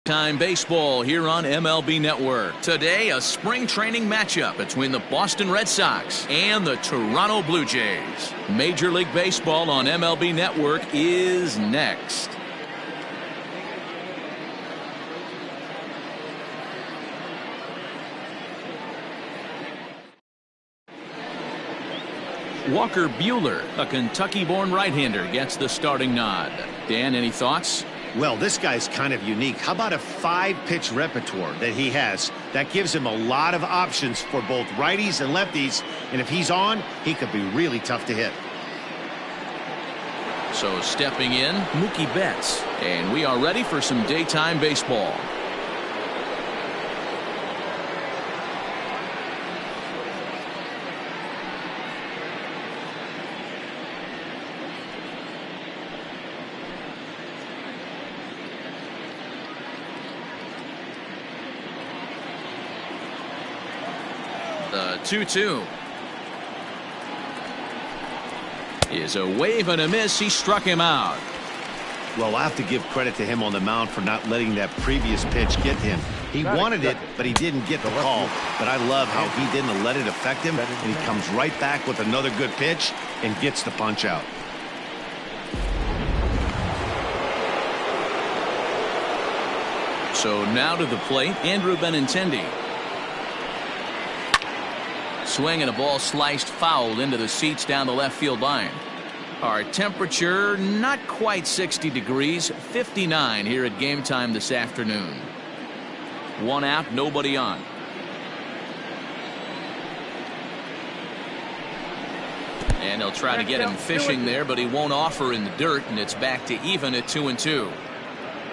Time baseball here on MLB Network. Today, a spring training matchup between the Boston Red Sox and the Toronto Blue Jays. Major League Baseball on MLB Network is next. Walker Buehler, a Kentucky-born right-hander, gets the starting nod. Dan, any thoughts? Well, this guy's kind of unique. How about a 5-pitch repertoire that he has? That gives him a lot of options for both righties and lefties. And if he's on, he could be really tough to hit. So stepping in, Mookie Betts. And we are ready for some daytime baseball. The 2-2 is a wave and a miss. He struck him out. Well, I have to give credit to him on the mound for not letting that previous pitch get to him. He wanted it, but he didn't get the call. But I love how he didn't let it affect him, and he comes right back with another good pitch and gets the punch out. So now to the plate, Andrew Benintendi. Swing and a ball sliced foul into the seats down the left field line. Our temperature not quite 60 degrees, 59 here at game time this afternoon. One out, nobody on. And they'll try to get him fishing there, but he won't offer in the dirt, and it's back to even at 2-2.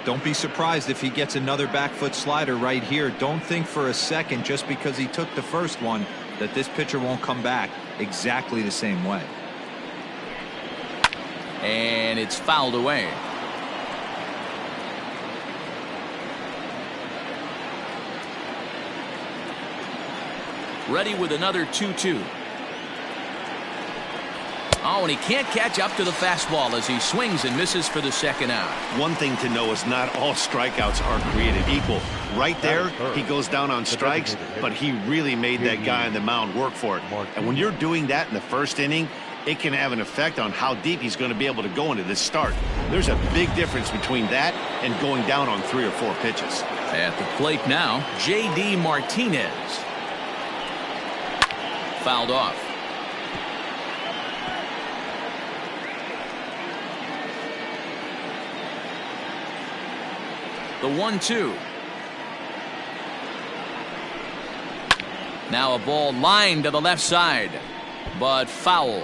Don't be surprised if he gets another back foot slider right here. Don't think for a second, just because he took the first one, that this pitcher won't come back exactly the same way. And it's fouled away. Ready with another 2-2. Oh, and he can't catch up to the fastball as he swings and misses for the second out. One thing to know is not all strikeouts are created equal. Right there, he goes down on strikes, but he really made that guy on the mound work for it. And when you're doing that in the first inning, it can have an effect on how deep he's going to be able to go into this start. There's a big difference between that and going down on 3 or 4 pitches. At the plate now, J.D. Martinez. Fouled off. The 1-2. Now a ball lined to the left side, but foul.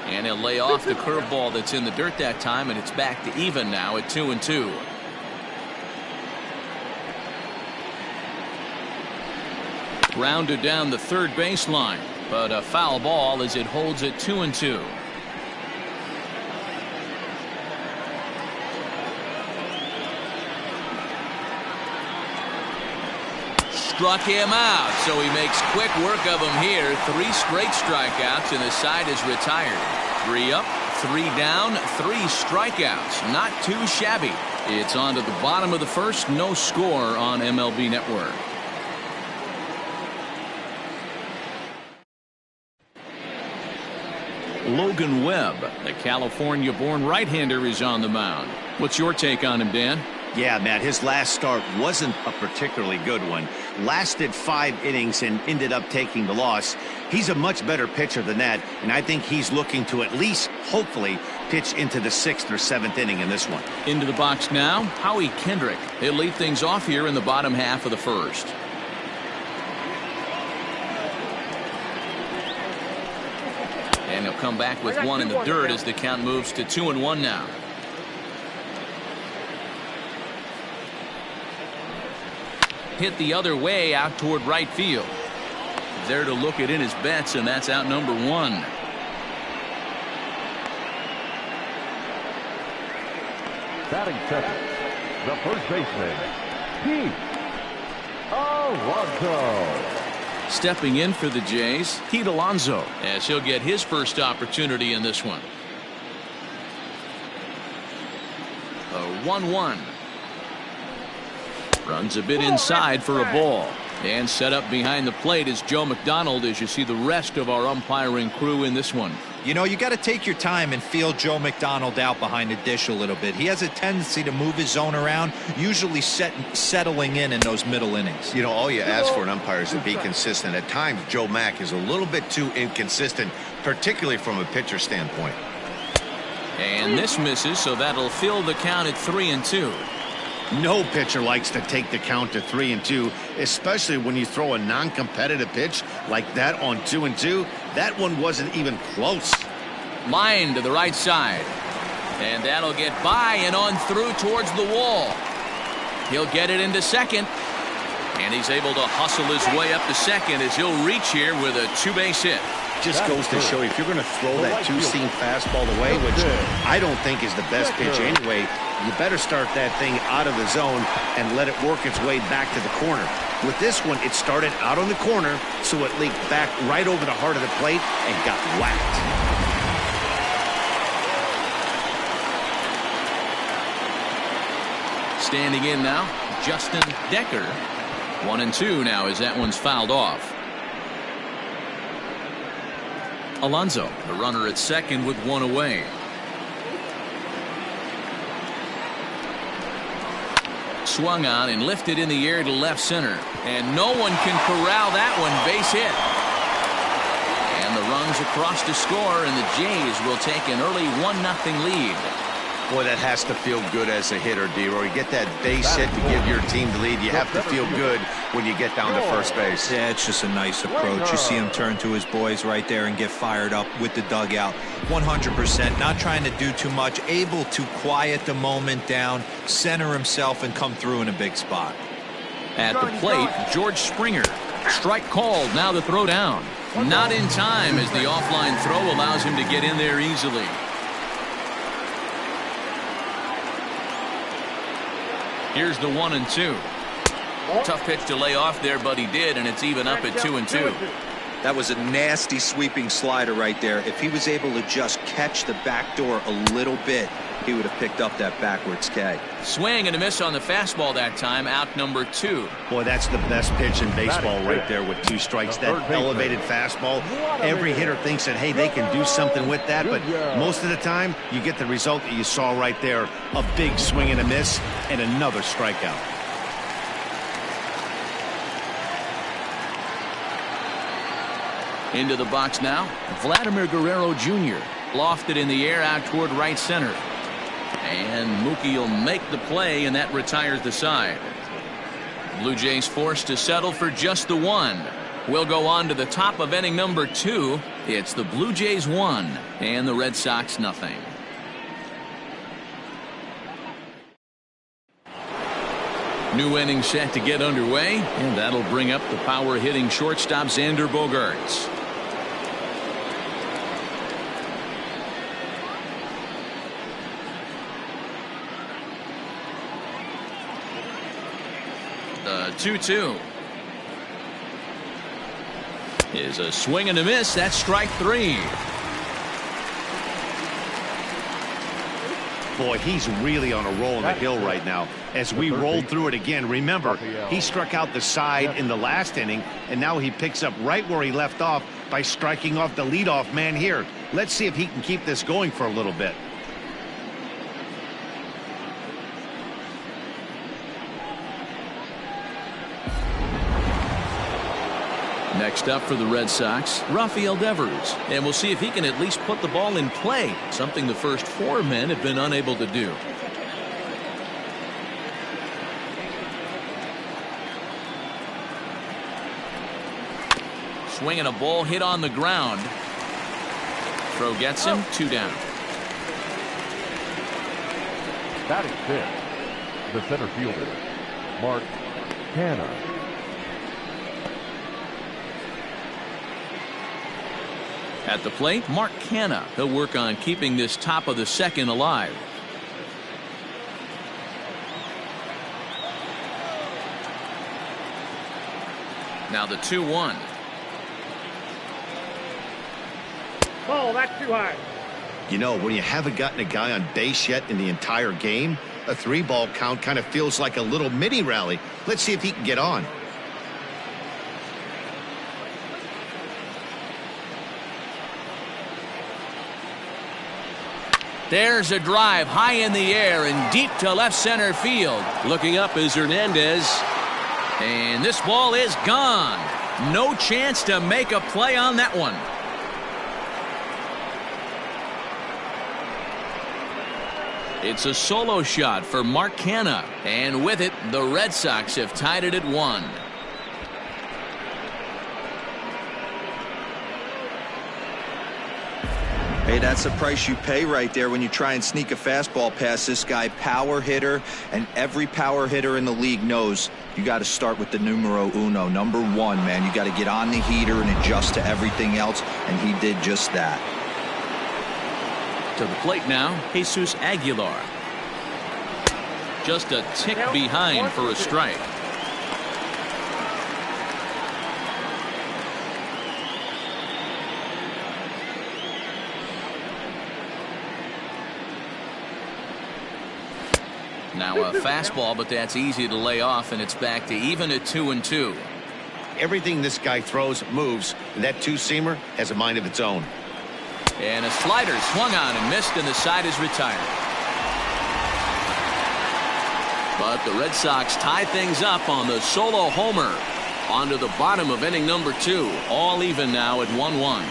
And he'll lay off the curveball that's in the dirt that time, and it's back to even now at 2-2. Rounded down the third baseline, but a foul ball as it holds at 2-2. Struck him out, so he makes quick work of him here. 3 straight strikeouts, and the side is retired. 3 up, 3 down, 3 strikeouts. Not too shabby. It's on to the bottom of the first. No score on MLB Network. Logan Webb, the California-born right-hander, is on the mound. What's your take on him, Dan? Yeah, Matt, his last start wasn't a particularly good one. Lasted 5 innings and ended up taking the loss. He's a much better pitcher than that, and I think he's looking to at least, hopefully, pitch into the 6th or 7th inning in this one. Into the box now, Howie Kendrick. He'll lead things off here in the bottom half of the first. And he'll come back with one in the dirt as the count moves to 2-1 now. Hit the other way out toward right field. There to look it in his Betts, and that's out number 1. Batting second, the first baseman, Pete Alonso. Stepping in for the Jays, Pete Alonso, as he'll get his first opportunity in this one. A 1-1. Runs a bit inside for a ball. And set up behind the plate is Joe McDonald as you see the rest of our umpiring crew in this one. You know, you got to take your time and feel Joe McDonald out behind the dish a little bit. He has a tendency to move his zone around, usually settling in those middle innings. You know, all you ask for an umpire is to be consistent. At times, Joe Mack is a little bit too inconsistent, particularly from a pitcher standpoint. And this misses, so that'll fill the count at 3-2. No pitcher likes to take the count to 3-2, especially when you throw a non-competitive pitch like that on 2-2. That one wasn't even close. Line to the right side. And that'll get by and on through towards the wall. He'll get it into second. And he's able to hustle his way up to second as he'll reach here with a two-base hit. Just goes to show you, if you're going to throw that two-seam fastball away, which I don't think is the best pitch anyway, you better start that thing out of the zone and let it work its way back to the corner. With this one, it started out on the corner, so it leaked back right over the heart of the plate and got whacked. Standing in now, Justin Decker. 1-2 now as that one's fouled off. Alonso, the runner at second with one away. Swung on and lifted in the air to left center. And no one can corral that one. Base hit. And the runs across to score, and the Jays will take an early 1-0 lead. Boy, that has to feel good as a hitter, D-Roy. You get that base hit to give your team the lead. You have to feel good when you get down to first base. Yeah, it's just a nice approach. You see him turn to his boys right there and get fired up with the dugout. 100%, not trying to do too much, able to quiet the moment down, center himself, and come through in a big spot. At the plate, George Springer. Strike called, now the throw down. Not in time as the offline throw allows him to get in there easily. Here's the 1-2. Tough pitch to lay off there, but he did, and it's even up at 2-2. That was a nasty sweeping slider right there. If he was able to just catch the back door a little bit, he would have picked up that backwards K. Swing and a miss on the fastball that time, out number 2. Boy, that's the best pitch in baseball right there with 2 strikes. That elevated fastball. Every hitter thinks that, hey, they can do something with that, but most of the time, you get the result that you saw right there. A big swing and a miss, and another strikeout. Into the box now, Vladimir Guerrero Jr. lofted in the air out toward right center. And Mookie will make the play, and that retires the side. Blue Jays forced to settle for just the 1. We'll go on to the top of inning number 2. It's the Blue Jays 1 and the Red Sox nothing. New inning set to get underway, and that'll bring up the power hitting shortstop Xander Bogaerts. The 2-2 is a swing and a miss. That's strike 3. Boy, he's really on a roll in the hill right now. As we roll through it again, remember, he struck out the side in the last inning, and now he picks up right where he left off by striking off the leadoff man here. Let's see if he can keep this going for a little bit. Next up for the Red Sox, Rafael Devers, and we'll see if he can at least put the ball in play, something the first 4 men have been unable to do. Swinging a ball hit on the ground. Throw gets him, 2 down. Batting 5th, the center fielder, Mark Canha. At the plate, Mark Canha. He'll work on keeping this top of the second alive. Now the 2-1. Ball, that's too high. You know, when you haven't gotten a guy on base yet in the entire game, a 3-ball count kind of feels like a little mini rally. Let's see if he can get on. There's a drive high in the air and deep to left center field. Looking up is Hernandez. And this ball is gone. No chance to make a play on that one. It's a solo shot for Mark Canha. And with it, the Red Sox have tied it at 1. Hey, that's the price you pay right there when you try and sneak a fastball past this guy. Power hitter, and every power hitter in the league knows you got to start with the numero uno, number 1, man. You got to get on the heater and adjust to everything else, and he did just that. To the plate now, Jesus Aguilar. Just a tick behind for a strike. Now a fastball, but that's easy to lay off, and it's back to even at 2-2. Everything this guy throws moves, and that two-seamer has a mind of its own. And a slider swung on and missed, and the side is retired. But the Red Sox tie things up on the solo homer. On to the bottom of inning number 2. All even now at 1-1.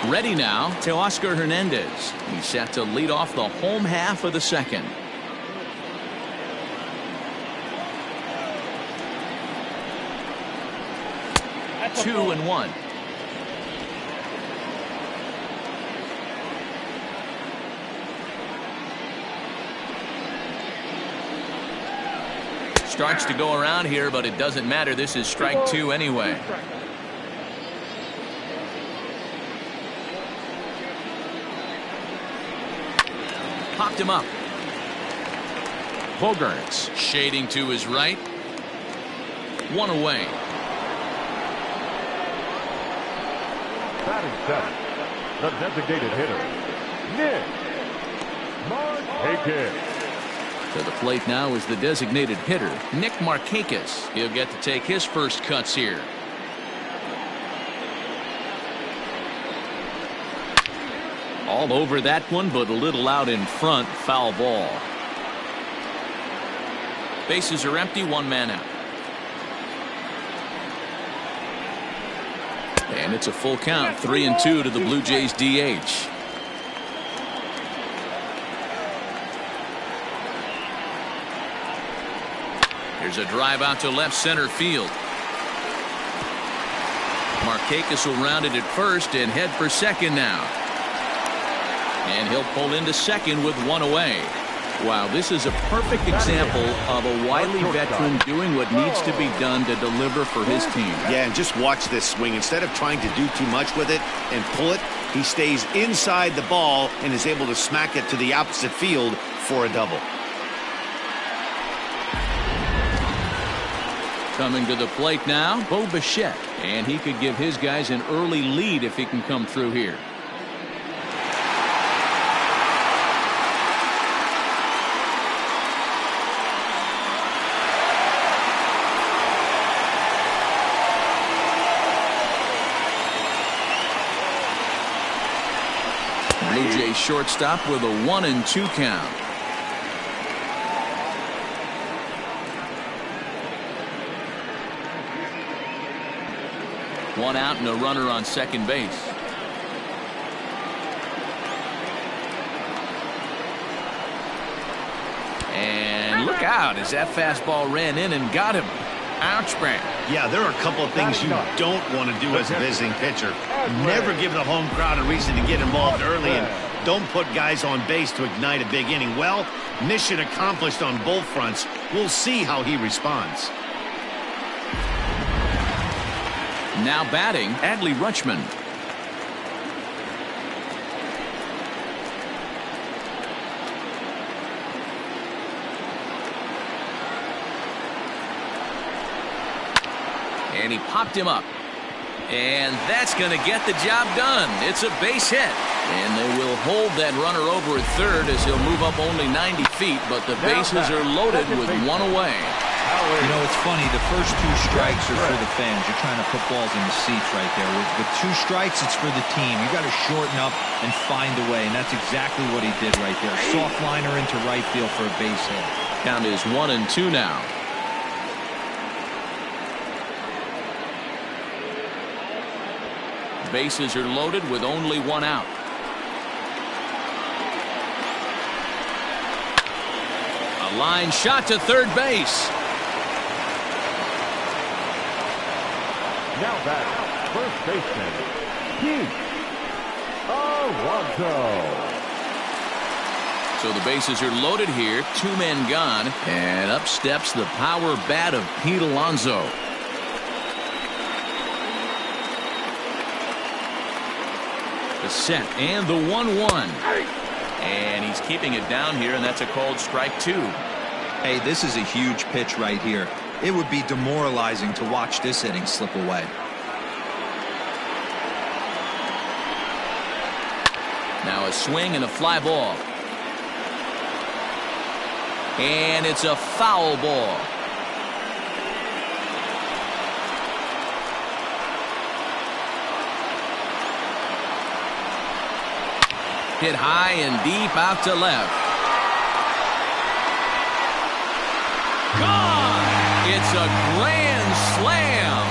Ready now to Teoscar Hernandez. He's set to lead off the home half of the second. That's 2-1. Starts to go around here, but it doesn't matter. This is strike 2 anyway. Popped him up. Bogaerts shading to his right. 1 away. Batting seventh, the designated hitter, Nick Markakis. To the plate now is the designated hitter, Nick Markakis. He'll get to take his first cuts here. All over that one, but a little out in front. Foul ball. Bases are empty, 1 man out. And it's a full count, 3-2 to the Blue Jays DH. Here's a drive out to left center field. Markakis will round it at first and head for second now. And he'll pull into second with 1 away. Wow, this is a perfect example of a wily veteran doing what needs to be done to deliver for his team. Yeah, and just watch this swing. Instead of trying to do too much with it and pull it, he stays inside the ball and is able to smack it to the opposite field for a double. Coming to the plate now, Bo Bichette. And he could give his guys an early lead if he can come through here. Blue Jays shortstop with a 1-2 count. One out and a runner on second base. And look out as that fastball ran in and got him. Ouch, man. Yeah, there are a couple of things you don't want to do as a visiting pitcher. Never give the home crowd a reason to get involved early, and don't put guys on base to ignite a big inning. Well, mission accomplished on both fronts. We'll see how he responds. Now batting, Adley Rutschman. And he popped him up. And that's going to get the job done. It's a base hit. And they will hold that runner over at third as he'll move up only 90 feet, but the bases are loaded with one away. You know, it's funny. The first 2 strikes are for the fans. You're trying to put balls in the seats right there. With 2 strikes, it's for the team. You got to shorten up and find a way, and that's exactly what he did right there. Soft liner into right field for a base hit. Count is 1-2 now. Bases are loaded with only 1 out. A line shot to third base. Now back, first baseman, Pete Alonso. So the bases are loaded here. 2 men gone. And up steps the power bat of Pete Alonso. The set and the 1-1. And he's keeping it down here, and that's a called strike 2. Hey, this is a huge pitch right here. It would be demoralizing to watch this inning slip away. Now a swing and a fly ball. And it's a foul ball. Hit high and deep out to left. Gone! It's a grand slam.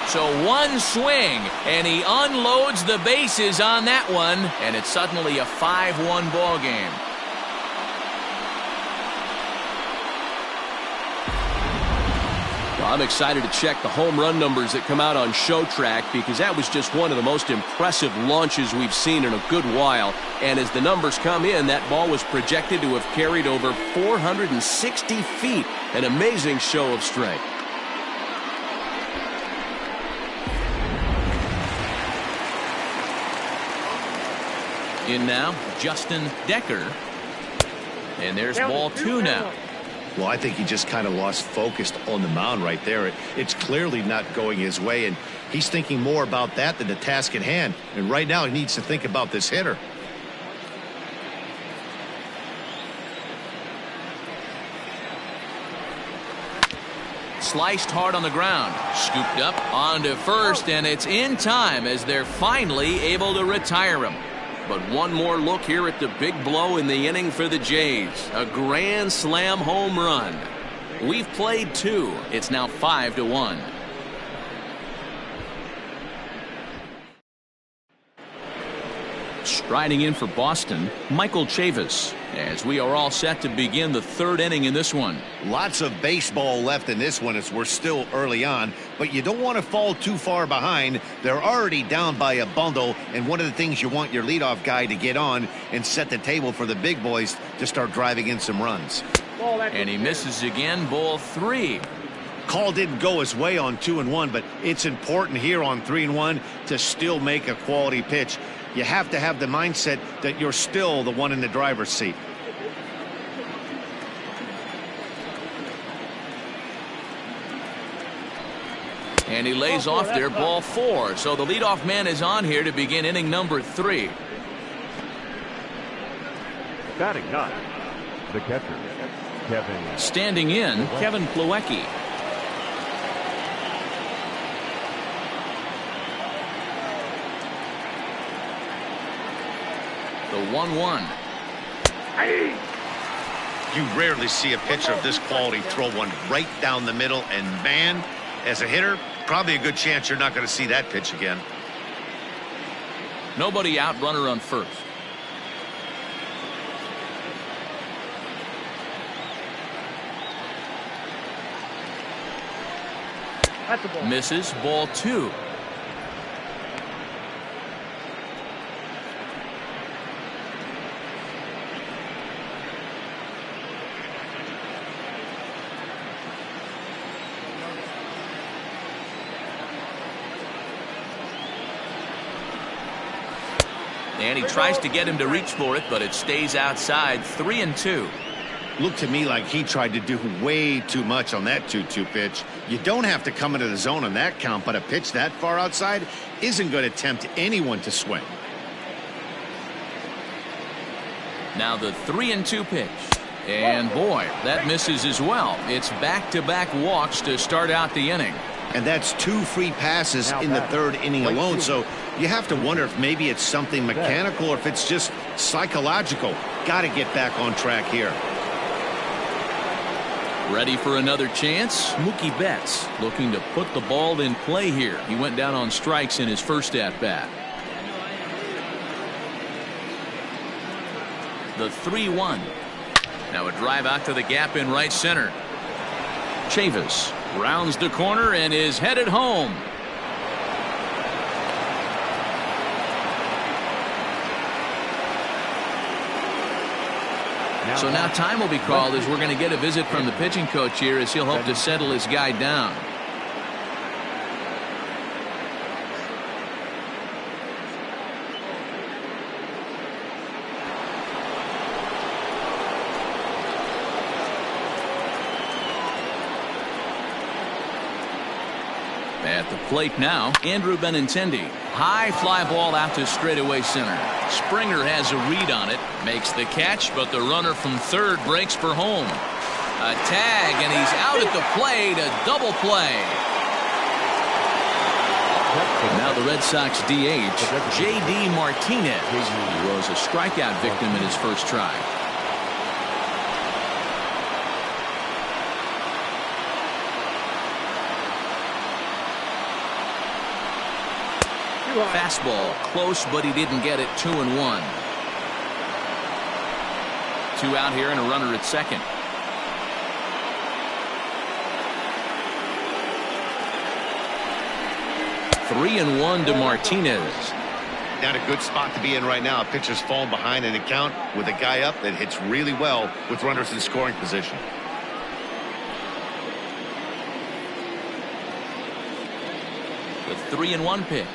So 1 swing, and he unloads the bases on that one, and it's suddenly a 5-1 ball game. I'm excited to check the home run numbers that come out on ShowTrack, because that was just one of the most impressive launches we've seen in a good while. And as the numbers come in, that ball was projected to have carried over 460 feet. An amazing show of strength. In now, Justin Decker. And there's ball 2 now. Well, I think he just kind of lost focus on the mound right there. It's clearly not going his way, and he's thinking more about that than the task at hand. And right now he needs to think about this hitter. Sliced hard on the ground. Scooped up onto first, and it's in time as they're finally able to retire him. But one more look here at the big blow in the inning for the Jays. A grand slam home run. We've played 2. It's now 5-1. Striding in for Boston, Michael Chavis, as we are all set to begin the 3rd inning in this one. Lots of baseball left in this one as we're still early on, but you don't want to fall too far behind. They're already down by a bundle, and one of the things you want your leadoff guy to get on and set the table for the big boys to start driving in some runs. And he misses again, ball 3. Call didn't go his way on 2-1, but it's important here on 3-1 to still make a quality pitch. You have to have the mindset that you're still the one in the driver's seat. And he lays off there, ball 4. So the leadoff man is on here to begin inning number 3. Batting 9, the catcher, Kevin. Standing in, Kevin Plawecki. The 1-1. You rarely see a pitcher of this quality throw one right down the middle, and man, as a hitter, probably a good chance you're not going to see that pitch again. Nobody out, runner on first. Misses, ball 2. And he tries to get him to reach for it, but it stays outside. 3-2. looked to me like he tried to do way too much on that 2-2 pitch. You don't have to come into the zone on that count, but a pitch that far outside isn't going to tempt anyone to swing. Now the 3-2 pitch. And boy, that misses as well. It's back-to-back walks to start out the inning. And that's 2 free passes in the 3rd inning alone. So you have to wonder if maybe it's something mechanical or if it's just psychological. Got to get back on track here. Ready for another chance? Mookie Betts looking to put the ball in play here. He went down on strikes in his first at-bat. The 3-1. Now a drive out to the gap in right center. Chavis rounds the corner and is headed home. So now time will be called as we're going to get a visit from the pitching coach here as he'll hope to settle his guy down. At the plate now, Andrew Benintendi. High fly ball out to straightaway center. Springer has a read on it, makes the catch, but the runner from third breaks for home. A tag, and he's out at the plate, a double play. Now the Red Sox DH, J.D. Martinez. He was a strikeout victim in his first try. Fastball close, but he didn't get it. 2-1. 2 out here and a runner at second. 3-1 to Martinez. Not a good spot to be in right now. A pitcher's falling behind in the count with a guy up that hits really well with runners in scoring position. The 3-1 pitch.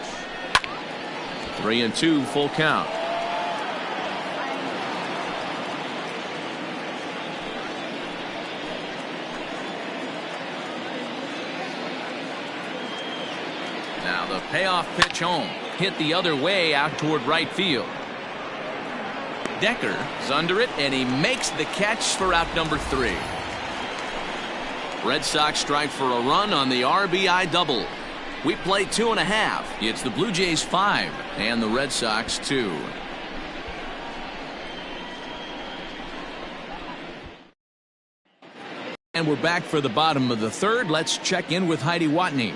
3-2 full count. Now the payoff pitch home. Hit the other way out toward right field. Decker is under it, and he makes the catch for out number 3. Red Sox strike for a run on the RBI double. We play 2.5. It's the Blue Jays 5 and the Red Sox 2. And we're back for the bottom of the 3rd. Let's check in with Heidi Watney.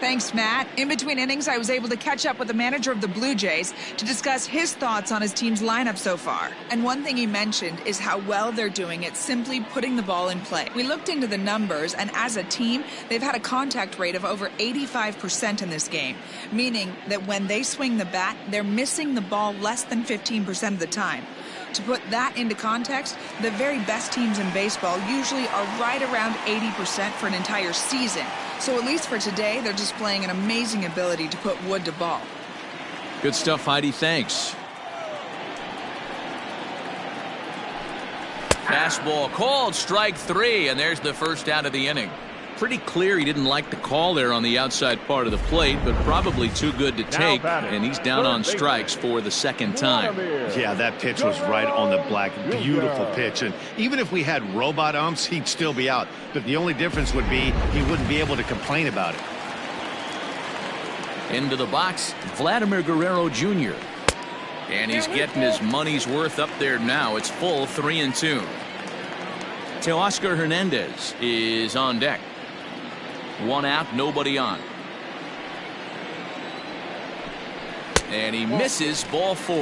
Thanks, Matt. In between innings, I was able to catch up with the manager of the Blue Jays to discuss his thoughts on his team's lineup so far. And one thing he mentioned is how well they're doing at simply putting the ball in play. We looked into the numbers, and as a team, they've had a contact rate of over 85% in this game, meaning that when they swing the bat, they're missing the ball less than 15% of the time. To put that into context, the very best teams in baseball usually are right around 80% for an entire season. So at least for today, they're displaying an amazing ability to put wood to ball. Good stuff, Heidi. Thanks. Fastball called, strike 3, and there's the first out of the inning. Pretty clear he didn't like the call there on the outside part of the plate, but probably too good to take, and he's down on strikes for the second time. Yeah, that pitch was right on the black. Beautiful pitch. And even if we had robot umps, he'd still be out. But the only difference would be he wouldn't be able to complain about it. Into the box, Vladimir Guerrero Jr. And he's getting his money's worth up there now. It's full 3-2. Teoscar Hernandez is on deck. 1 out, nobody on. And he misses, ball 4.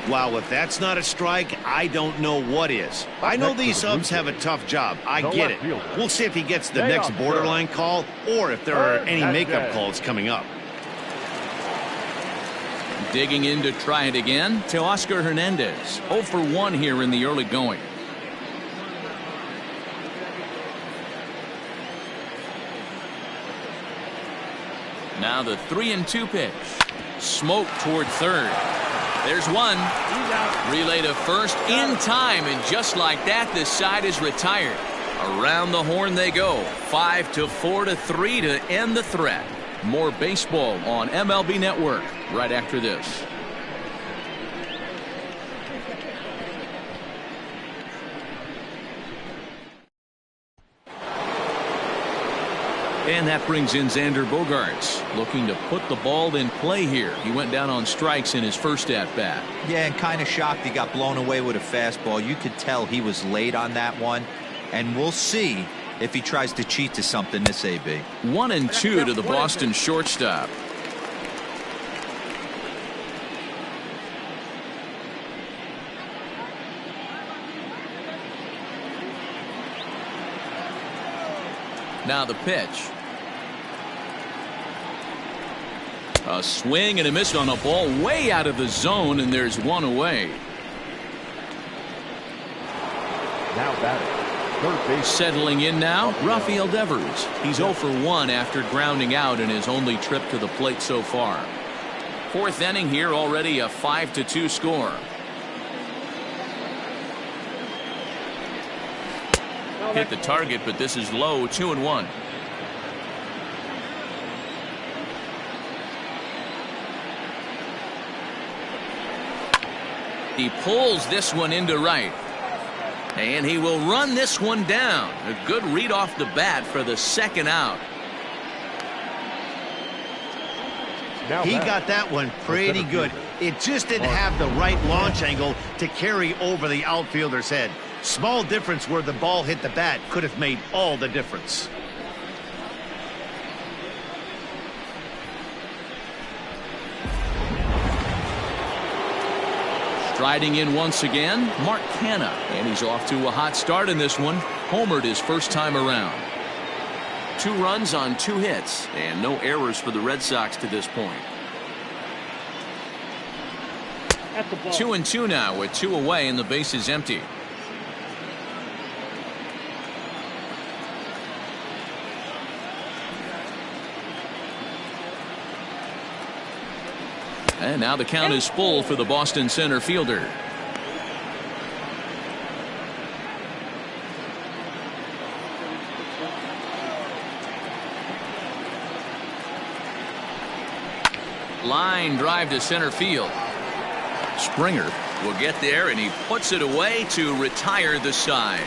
Wow, if that's not a strike, I don't know what is. I know these subs have a tough job. I get it. We'll see if he gets the next borderline call or if there are any makeup calls coming up. Digging in to try it again, Teoscar Hernandez. 0 for 1 here in the early going. Now the 3-2 pitch. Smoke toward third. There's one. Relay to first in time, and just like that, this side is retired. Around the horn they go. 5-4-3 to end the threat. More baseball on MLB Network right after this. And that brings in Xander Bogaerts, looking to put the ball in play here. He went down on strikes in his first at-bat. Yeah, and kind of shocked he got blown away with a fastball. You could tell he was late on that one. And we'll see if he tries to cheat to something this AB. 1-2 to the Boston shortstop. Now the pitch. A swing and a miss on a ball way out of the zone, and there's one away. Now batting, third base. Settling in now, Rafael Devers. He's 0 for 1 after grounding out in his only trip to the plate so far. Fourth inning here, already a 5-2 score. Hit the target, but this is low. 2-1. He pulls this one into right. And he will run this one down. A good read off the bat for the second out. He got that one pretty good. It just didn't have the right launch angle to carry over the outfielder's head. Small difference where the ball hit the bat could have made all the difference. Striding in once again, Mark Canha, and he's off to a hot start in this one. Homered his first time around. 2 runs on 2 hits, and no errors for the Red Sox to this point. 2-2 now with 2 away, and the base is empty. And now the count is full for the Boston center fielder. Line drive to center field. Springer will get there, and he puts it away to retire the side.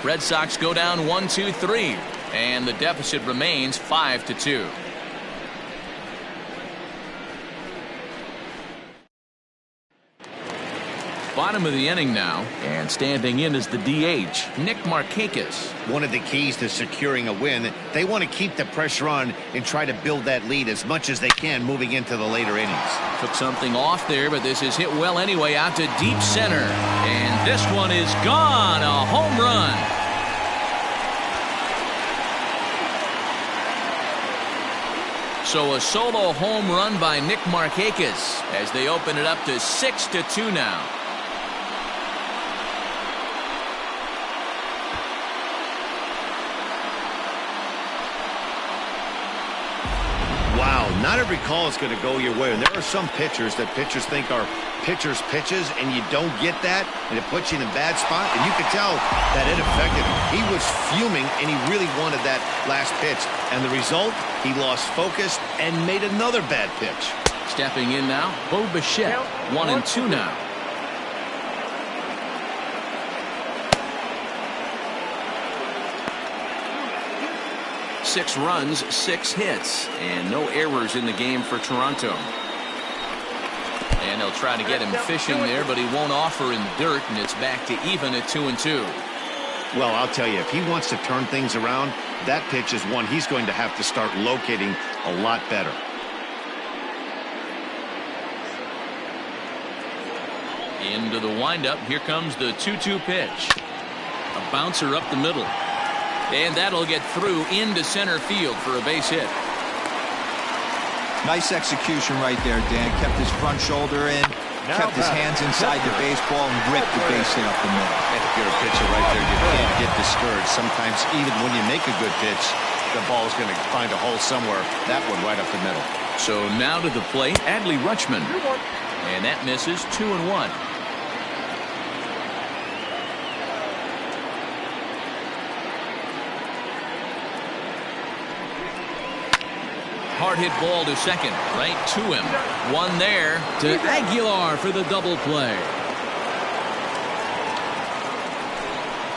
Red Sox go down 1-2-3, and the deficit remains 5-2. Bottom of the inning now, and standing in is the DH, Nick Markakis. One of the keys to securing a win, they want to keep the pressure on and try to build that lead as much as they can moving into the later innings. Took something off there, but this is hit well anyway, out to deep center. And this one is gone, a home run. So a solo home run by Nick Markakis as they open it up to 6-2 now. Wow, not every call is going to go your way. And there are some pitchers that pitchers think are pitchers' pitches, and you don't get that, and it puts you in a bad spot. And you could tell that it affected him. He was fuming, and he really wanted that last pitch. And the result, he lost focus and made another bad pitch. Stepping in now, Bo Bichette, 1-2 now. Six runs, 6 hits, and no errors in the game for Toronto. And they'll try to get him fishing there, but he won't offer in the dirt, and it's back to even at 2-2. Well, I'll tell you, if he wants to turn things around, that pitch is one he's going to have to start locating a lot better. Into the windup. Here comes the 2-2 pitch. A bouncer up the middle. And that'll get through into center field for a base hit. Nice execution right there, Dan. Kept his front shoulder in, kept his hands inside the baseball, and ripped the base hit up the middle. And if you're a pitcher right there, you can't get discouraged. Sometimes even when you make a good pitch, the ball's going to find a hole somewhere. That one right up the middle. So now to the plate, Adley Rutschman. And that misses. 2-1. Hard hit ball to second, right to him. One there to Aguilar for the double play.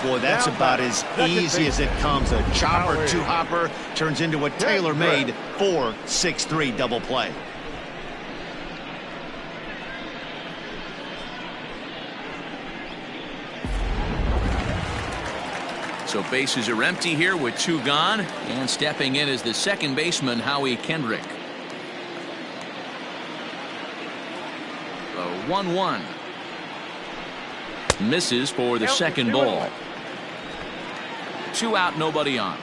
Boy, that's about as easy as it comes. A chopper two-hopper turns into a tailor-made 4-6-3 double play. So bases are empty here with 2 gone, and stepping in is the second baseman, Howie Kendrick. The 1-1. Misses for the second ball. 2 out, nobody on.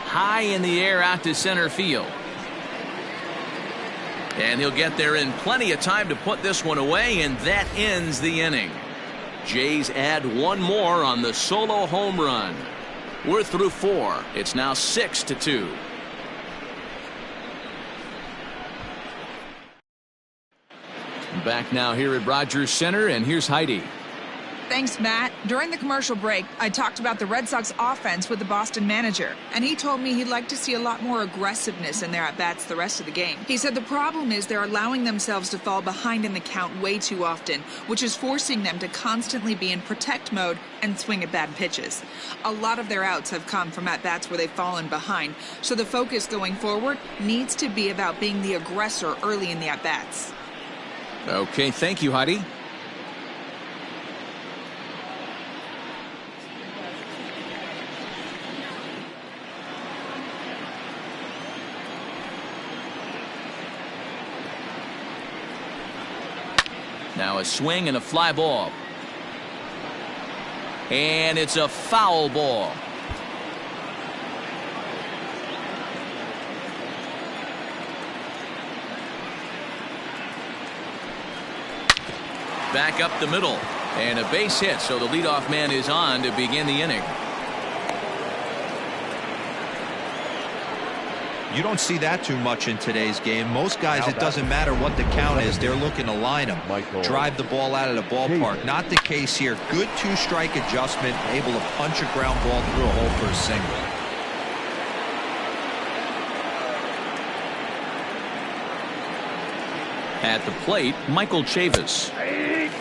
High in the air out to center field. And he'll get there in plenty of time to put this one away, and that ends the inning. Jays add 1 more on the solo home run. We're through 4. It's now 6-2. Back now here at Rogers Center, and here's Heidi. Thanks, Matt. During the commercial break, I talked about the Red Sox offense with the Boston manager, and he told me he'd like to see a lot more aggressiveness in their at-bats the rest of the game. He said the problem is they're allowing themselves to fall behind in the count way too often, which is forcing them to constantly be in protect mode and swing at bad pitches. A lot of their outs have come from at-bats where they've fallen behind, so the focus going forward needs to be about being the aggressor early in the at-bats. Okay, thank you, Heidi. Now a swing and a fly ball. And it's a foul ball. Back up the middle. And a base hit, so the leadoff man is on to begin the inning. You don't see that too much in today's game. Most guys, it doesn't matter what the count is. They're looking to line them, drive the ball out of the ballpark. Not the case here. Good 2-strike adjustment, able to punch a ground ball through a hole for a single. At the plate, Michael Chavis.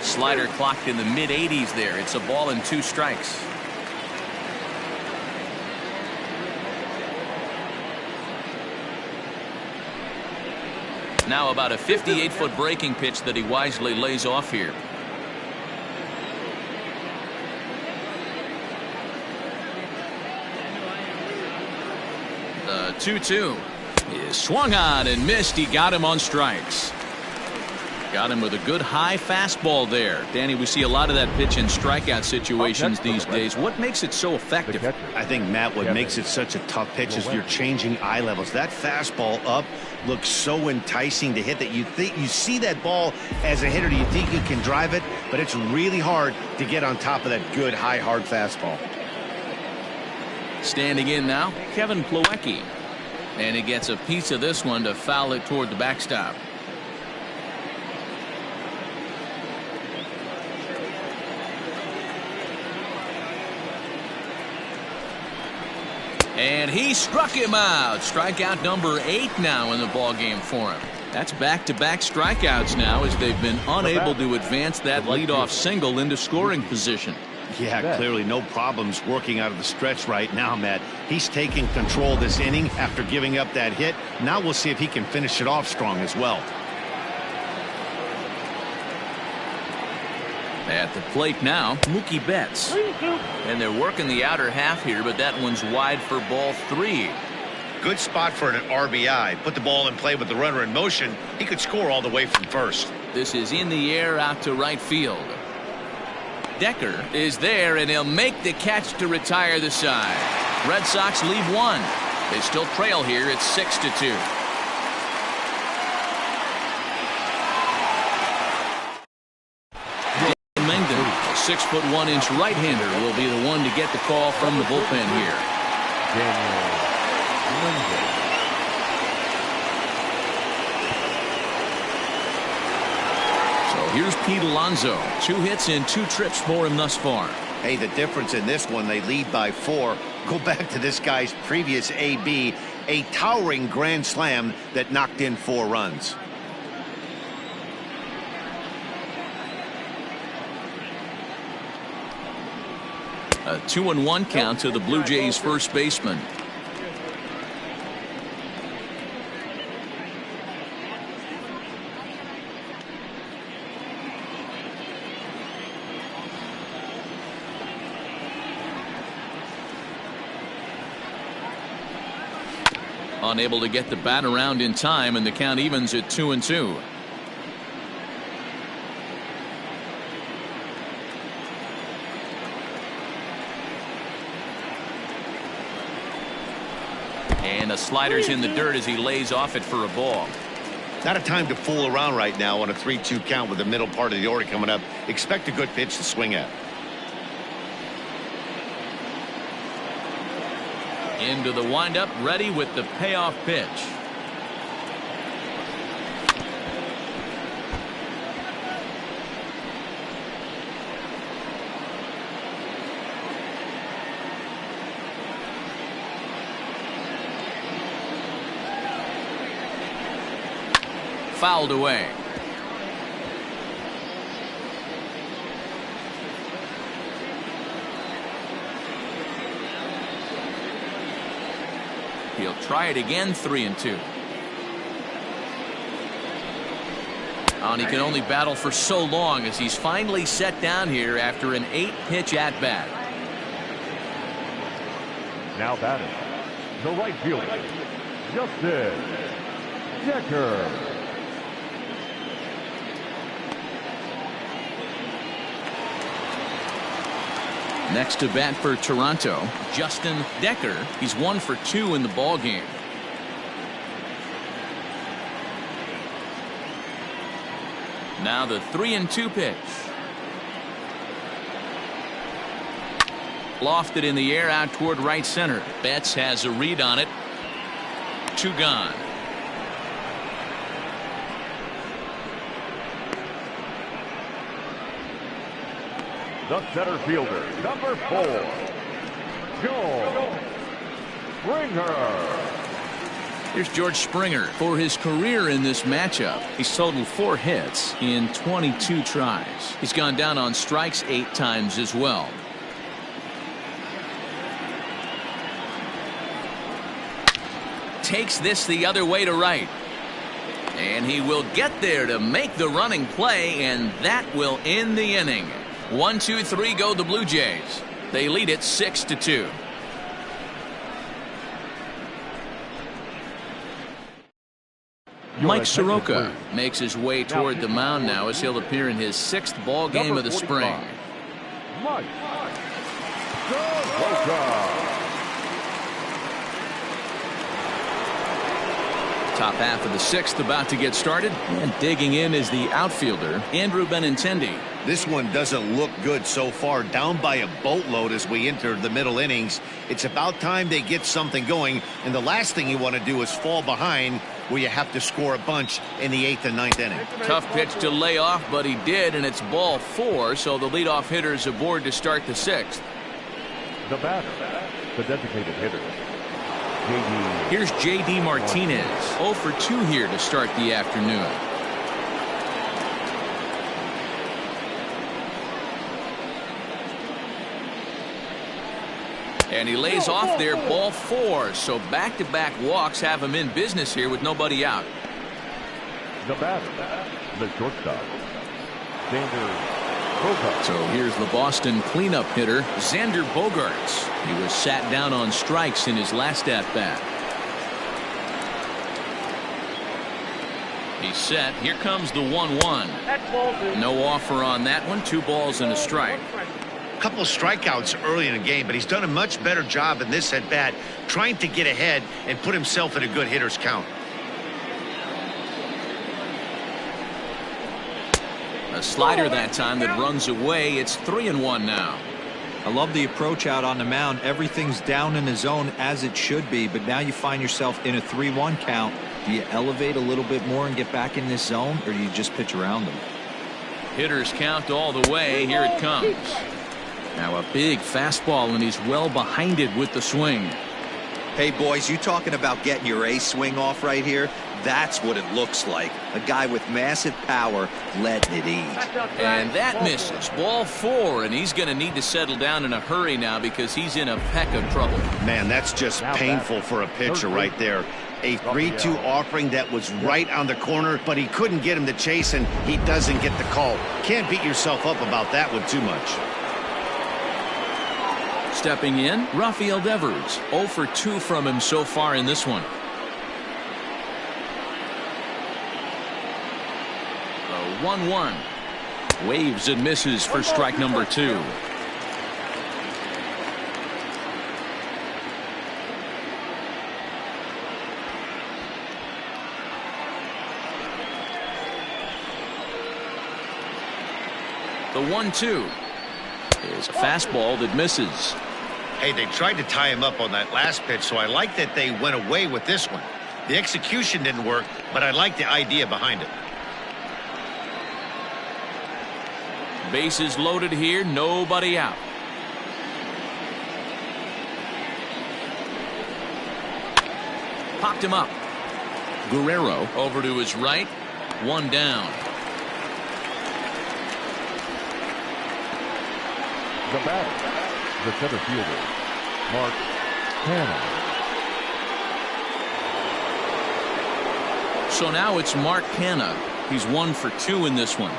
Slider clocked in the mid-80s there. It's a ball and 2 strikes. Now about a 58-foot breaking pitch that he wisely lays off here. The 2-2 is swung on and missed. He got him on strikes. Got him with a good high fastball there. Danny, we see a lot of that pitch in strikeout situations these days. What makes it so effective? I think, Matt, what makes it such a tough pitch is you're changing eye levels. That fastball up looks so enticing to hit that you think you see that ball as a hitter. Do you think you can drive it? But it's really hard to get on top of that good high hard fastball. Standing in now, Kevin Plawecki. And he gets a piece of this one to foul it toward the backstop. And he struck him out. Strikeout number 8 now in the ballgame for him. That's back-to-back strikeouts now as they've been unable to advance that leadoff single into scoring position. Yeah, clearly no problems working out of the stretch right now, Matt. He's taking control of this inning after giving up that hit. Now we'll see if he can finish it off strong as well. At the plate now, Mookie Betts. And they're working the outer half here, but that one's wide for ball 3. Good spot for an RBI. Put the ball in play with the runner in motion. He could score all the way from first. This is in the air out to right field. Decker is there, and he'll make the catch to retire the side. Red Sox lead 1. They still trail here. It's 6-2. Mengden, a 6'1" right-hander, will be the one to get the call from the bullpen here. Here's Pete Alonso. 2 hits and 2 trips for him thus far. Hey, the difference in this one, they lead by 4. Go back to this guy's previous AB, a towering grand slam that knocked in 4 runs. A 2-1 count to the Blue Jays first baseman. Unable to get the bat around in time, and the count evens at 2-2. And the slider's in the dirt as he lays off it for a ball. Not a time to fool around right now on a 3-2 count with the middle part of the order coming up. Expect a good pitch to swing at. Into the windup, ready with the payoff pitch. Fouled away. He'll try it again. 3-2. And he can only battle for so long as he's finally set down here after an 8-pitch at bat. Now batting, the right fielder, Justin Decker. Next to bat for Toronto, Justin Decker. He's 1 for 2 in the ball game. Now the 3-2 pitch. Lofted in the air out toward right center. Betts has a read on it. 2 gone. The center fielder, number 4, George Springer. Here's George Springer for his career in this matchup. He's totaled 4 hits in 22 tries. He's gone down on strikes 8 times as well. Takes this the other way to right. And he will get there to make the running play, and that will end the inning. 1, 2, 3 go the Blue Jays. They lead it 6-2. Mike Soroka makes his way toward the mound now as he'll appear in his 6th ball game of the spring. Mike Soroka. Top half of the 6th about to get started, and digging in is the outfielder Andrew Benintendi. This one doesn't look good so far. Down by a boatload as we enter the middle innings. It's about time they get something going, and the last thing you want to do is fall behind where you have to score a bunch in the 8th and 9th inning. Tough pitch to lay off, but he did, and it's ball 4, so the leadoff hitter is aboard to start the 6th. The batter, the designated hitter, Here's J.D. Martinez. 0 for 2 here to start the afternoon. And he lays off there, ball 4. So back-to-back walks have him in business here with nobody out. The batter, the shortstop, Xander Bogaerts. So here's the Boston cleanup hitter, Xander Bogaerts. He was sat down on strikes in his last at-bat. He's set. Here comes the 1-1. No offer on that one. 2 balls and a strike. Couple strikeouts early in the game, but he's done a much better job in this at bat trying to get ahead and put himself in a good hitter's count. A slider that time that runs away. It's 3-1 now. I love the approach out on the mound. Everything's down in the zone as it should be, but now you find yourself in a 3-1 count. Do you elevate a little bit more and get back in this zone, or do you just pitch around them? Hitters count all the way. Here it comes. Now a big fastball, and he's well behind it with the swing. Hey, boys, you talking about getting your A swing off right here? That's what it looks like. A guy with massive power letting it eat. And that misses. Ball 4, and he's going to need to settle down in a hurry now because he's in a peck of trouble. Man, that's just painful for a pitcher right there. A 3-2 offering that was right on the corner, but he couldn't get him to chase, and he doesn't get the call. Can't beat yourself up about that one too much. Stepping in, Rafael Devers. 0 for 2 from him so far in this one. The 1-1. Waves and misses for strike number 2. The 1-2 is a fastball that misses. Hey, they tried to tie him up on that last pitch, so I like that they went away with this one. The execution didn't work, but I like the idea behind it. Bases loaded here, nobody out. Popped him up. Guerrero over to his right. 1 down. The batter, the center fielder, Mark Canha. So now it's Mark Canha. He's 1 for 2 in this one.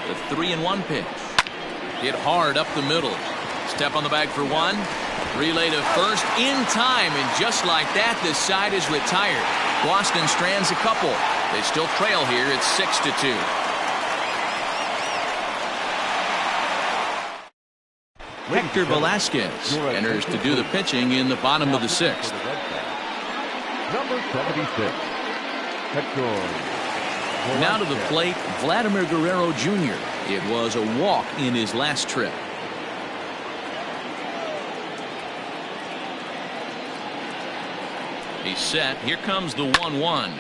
The 3-1 pitch. Hit hard up the middle. Step on the bag for 1. Relay to first in time, and just like that, this side is retired. Boston strands a couple. They still trail here. It's 6-2. Hector Velasquez enters to do the pitching in the bottom of the 6th. Number 76, Hector. Now to the plate, Vladimir Guerrero Jr. It was a walk in his last trip. He's set. Here comes the 1-1.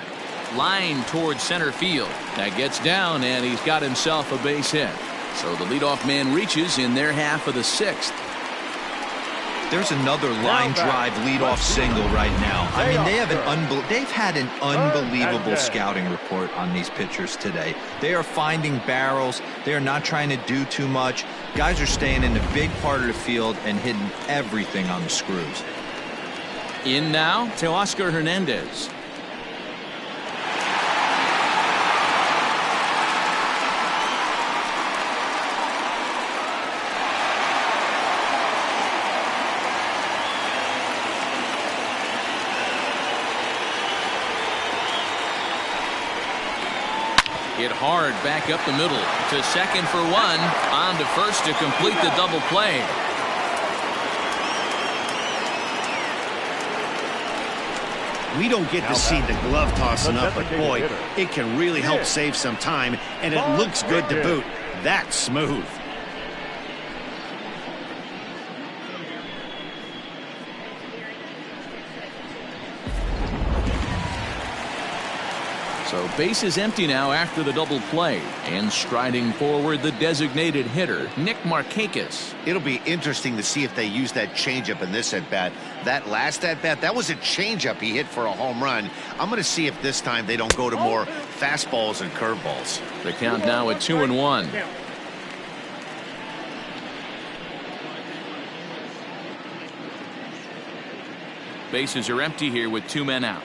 Line towards center field. That gets down, and he's got himself a base hit. So the leadoff man reaches in their half of the 6th. There's another line drive leadoff single right now. I mean, they've had an unbelievable scouting report on these pitchers today. They are finding barrels. They are not trying to do too much. Guys are staying in the big part of the field and hitting everything on the screws. In now to Oscar Hernandez. Hit hard back up the middle to second for 1. On to first to complete the double play. We don't get to see the glove tossing up, but boy, it can really help save some time, and it looks good to boot. That's smooth. So base is empty now after the double play, and striding forward the designated hitter Nick Markakis. It'll be interesting to see if they use that changeup in this at-bat. That last at-bat, that was a changeup he hit for a home run. I'm going to see if this time they don't go to more fastballs and curveballs. The count now at 2-1. Bases are empty here with 2 men out.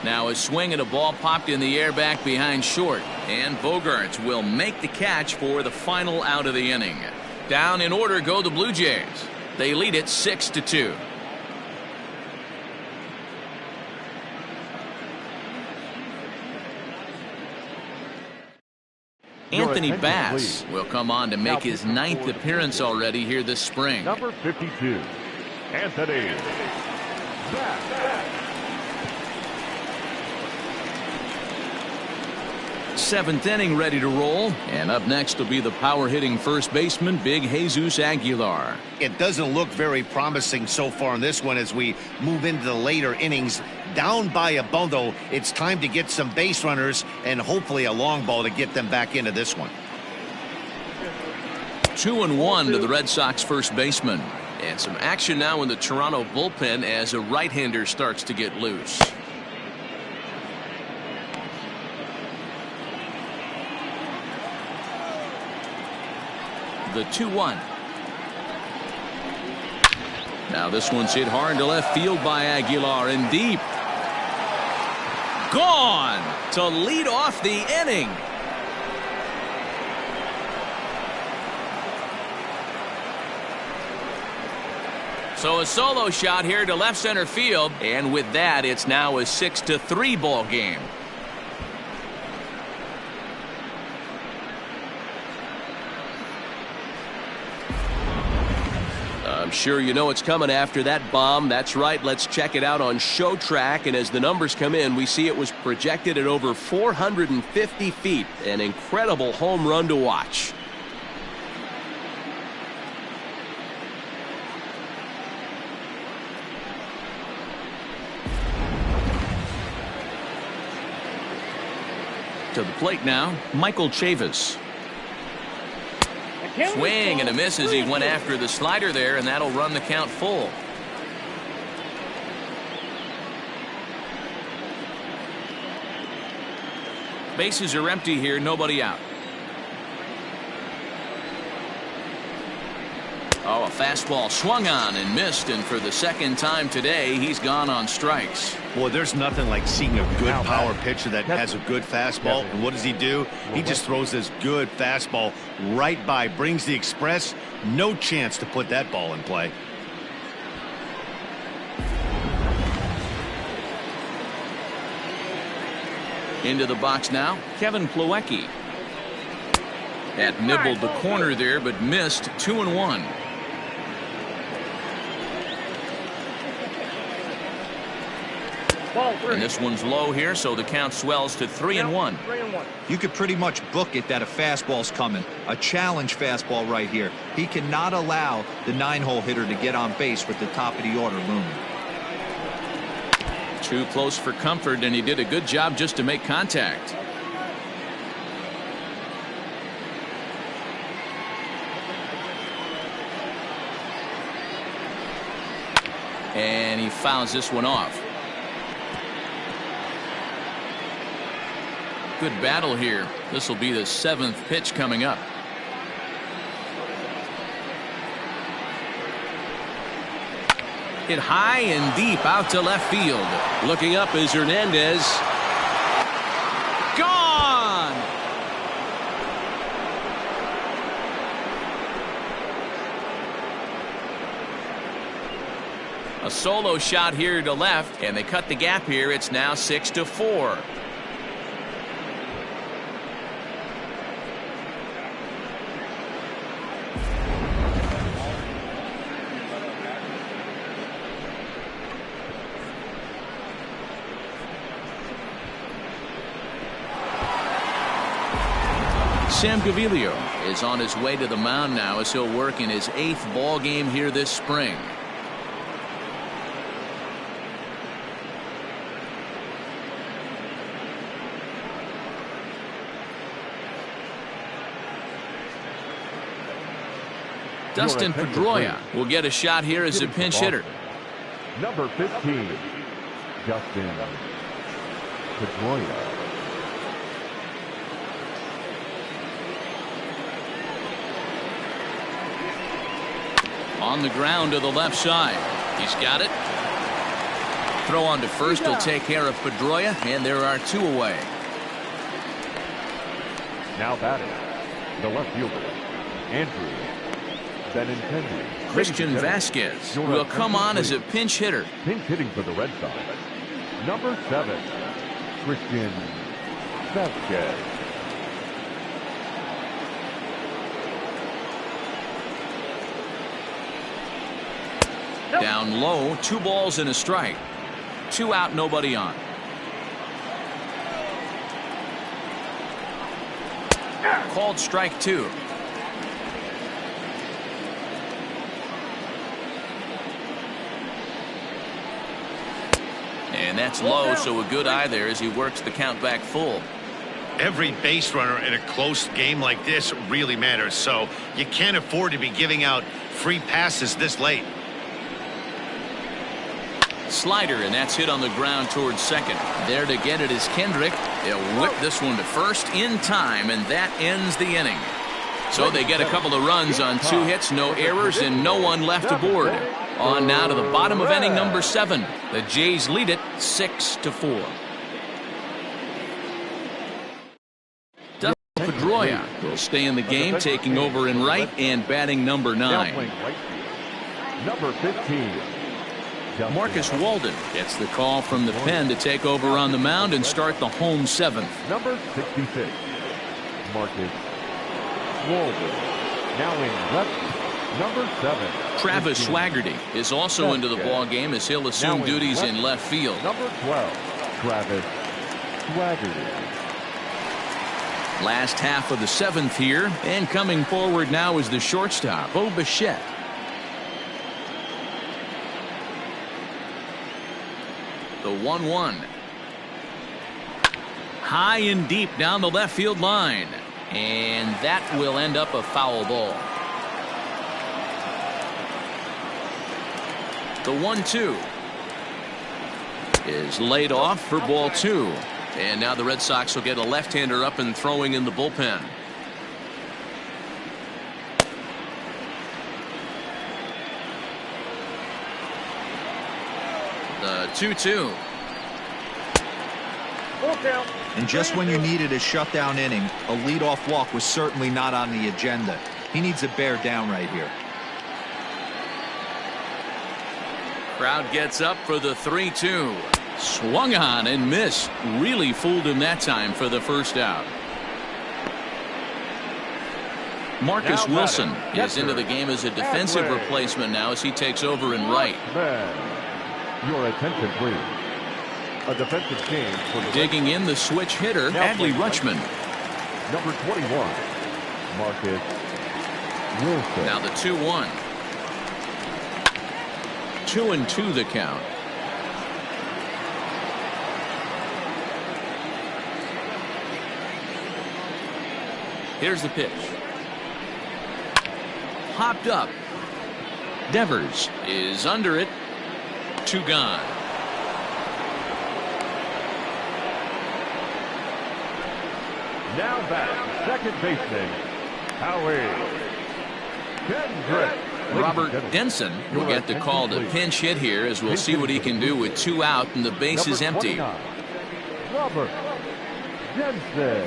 Now a swing and a ball popped in the air back behind short, and Bogaerts will make the catch for the final out of the inning. Down in order go the Blue Jays. They lead it 6-2. Anthony Bass will come on to make his 9th appearance already here this spring. Number 52, Anthony Bass. Seventh inning ready to roll. And up next will be the power-hitting first baseman, Big Jesus Aguilar. It doesn't look very promising so far in this one as we move into the later innings. Down by a bundle, it's time to get some base runners and hopefully a long ball to get them back into this one. 2-1 to the Red Sox first baseman. And some action now in the Toronto bullpen as a right-hander starts to get loose. The 2-1. Now this one's hit hard to left field by Aguilar and deep. Gone to lead off the inning. So a solo shot here to left center field, and with that it's now a 6-3 ball game. I'm sure you know it's coming after that bomb. That's right. Let's check it out on Show Track. And as the numbers come in, we see it was projected at over 450 feet. An incredible home run to watch. To the plate now, Michael Chavis. Swing and a miss as he went after the slider there, and that'll run the count full. Bases are empty here, nobody out. Oh, a fastball swung on and missed, and for the second time today, he's gone on strikes. Boy, there's nothing like seeing a good power pitcher that has a good fastball. And what does he do? He just throws this good fastball right by, brings the express. No chance to put that ball in play. Into the box now, Kevin Plawecki. That nibbled the corner there, but missed. 2-1. And this one's low here, so the count swells to 3-1. You could pretty much book it that a fastball's coming. A challenge fastball right here. He cannot allow the 9-hole hitter to get on base with the top of the order looming. Too close for comfort, and he did a good job just to make contact. And he fouls this one off. Good battle here. This will be the 7th pitch coming up. Hit high and deep out to left field. Looking up is Hernandez. Gone! A solo shot here to left, and they cut the gap here. It's now 6-4. Sam Gaviglio is on his way to the mound now as he'll work in his 8th ball game here this spring. Dustin Pedroia will get a shot here as a pinch hitter. Number 15, Dustin Pedroia. On the ground to the left side. He's got it. Throw on to first will take care of Pedroia, and there are 2 away. Now batting, the left fielder, Andrew Benintendi. Christian Vasquez will come on as a pinch hitter. Pinch hitting for the Red Sox. Number 7, Christian Vasquez. Down low, 2 balls and a strike. 2 out, nobody on. called strike 2. And that's low, so a good eye there as he works the count back full. Every base runner in a close game like this really matters, so you can't afford to be giving out free passes this late. Slider, and that's hit on the ground towards second. There to get it is Kendrick. They'll whip this one to first in time, and that ends the inning. So they get a couple of runs on 2 hits, no errors, and no one left aboard. On now to the bottom of inning number 7. The Jays lead it 6-4. Pedroia will stay in the game, taking over in right and batting number 9. Number 15. Marcus Walden gets the call from the pen to take over on the mound and start the home 7th. Number 66. Marcus Walden. Now in left, number 7. Travis Swaggerty is also into the ball game as he'll assume duties in left field. Number 12. Travis Swaggerty. Last half of the 7th here, and coming forward now is the shortstop, Bo Bichette. The 1-1. High and deep down the left field line. And that will end up a foul ball. The 1-2 is laid off for ball 2. And now the Red Sox will get a left-hander up and throwing in the bullpen. The 2-2. And just when you needed a shutdown inning, a leadoff walk was certainly not on the agenda. He needs to bear down right here. Crowd gets up for the 3-2. Swung on and missed. Really fooled him that time for the first out. Marcus Wilson is into the game as a defensive replacement now as he takes over in right. Your attention, please. A defensive change for the Digging in the switch hitter, Adley Rutschman. number 21, Marcus Wilson. Now the 2-1. 2-2 the count. Here's the pitch. Hopped up. Devers is under it. 2 gone. Now back, second baseman, Howie Kendrick. Robert Denson will get the call to pinch hit here as we'll see what he can do with 2 out and the base is empty. Robert Denson.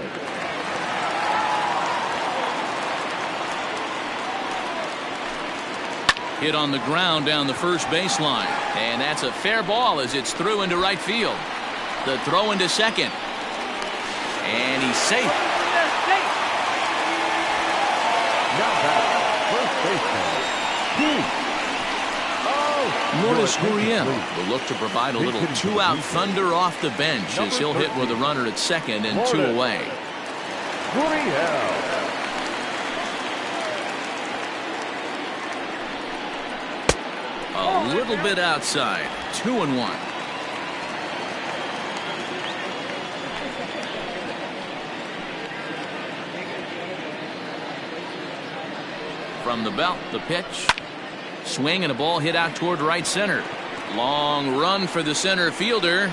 Hit on the ground down the first baseline. And that's a fair ball as it's through into right field. The throw into second. And he's safe. Now back, first baseman, Lourdes Gurriel will look to provide a little 2-out thunder off the bench as he'll hit with a runner at second and 2 away. Gurriel. A little bit outside. 2-1. From the belt, the pitch. Swing and a ball hit out toward right center. Long run for the center fielder.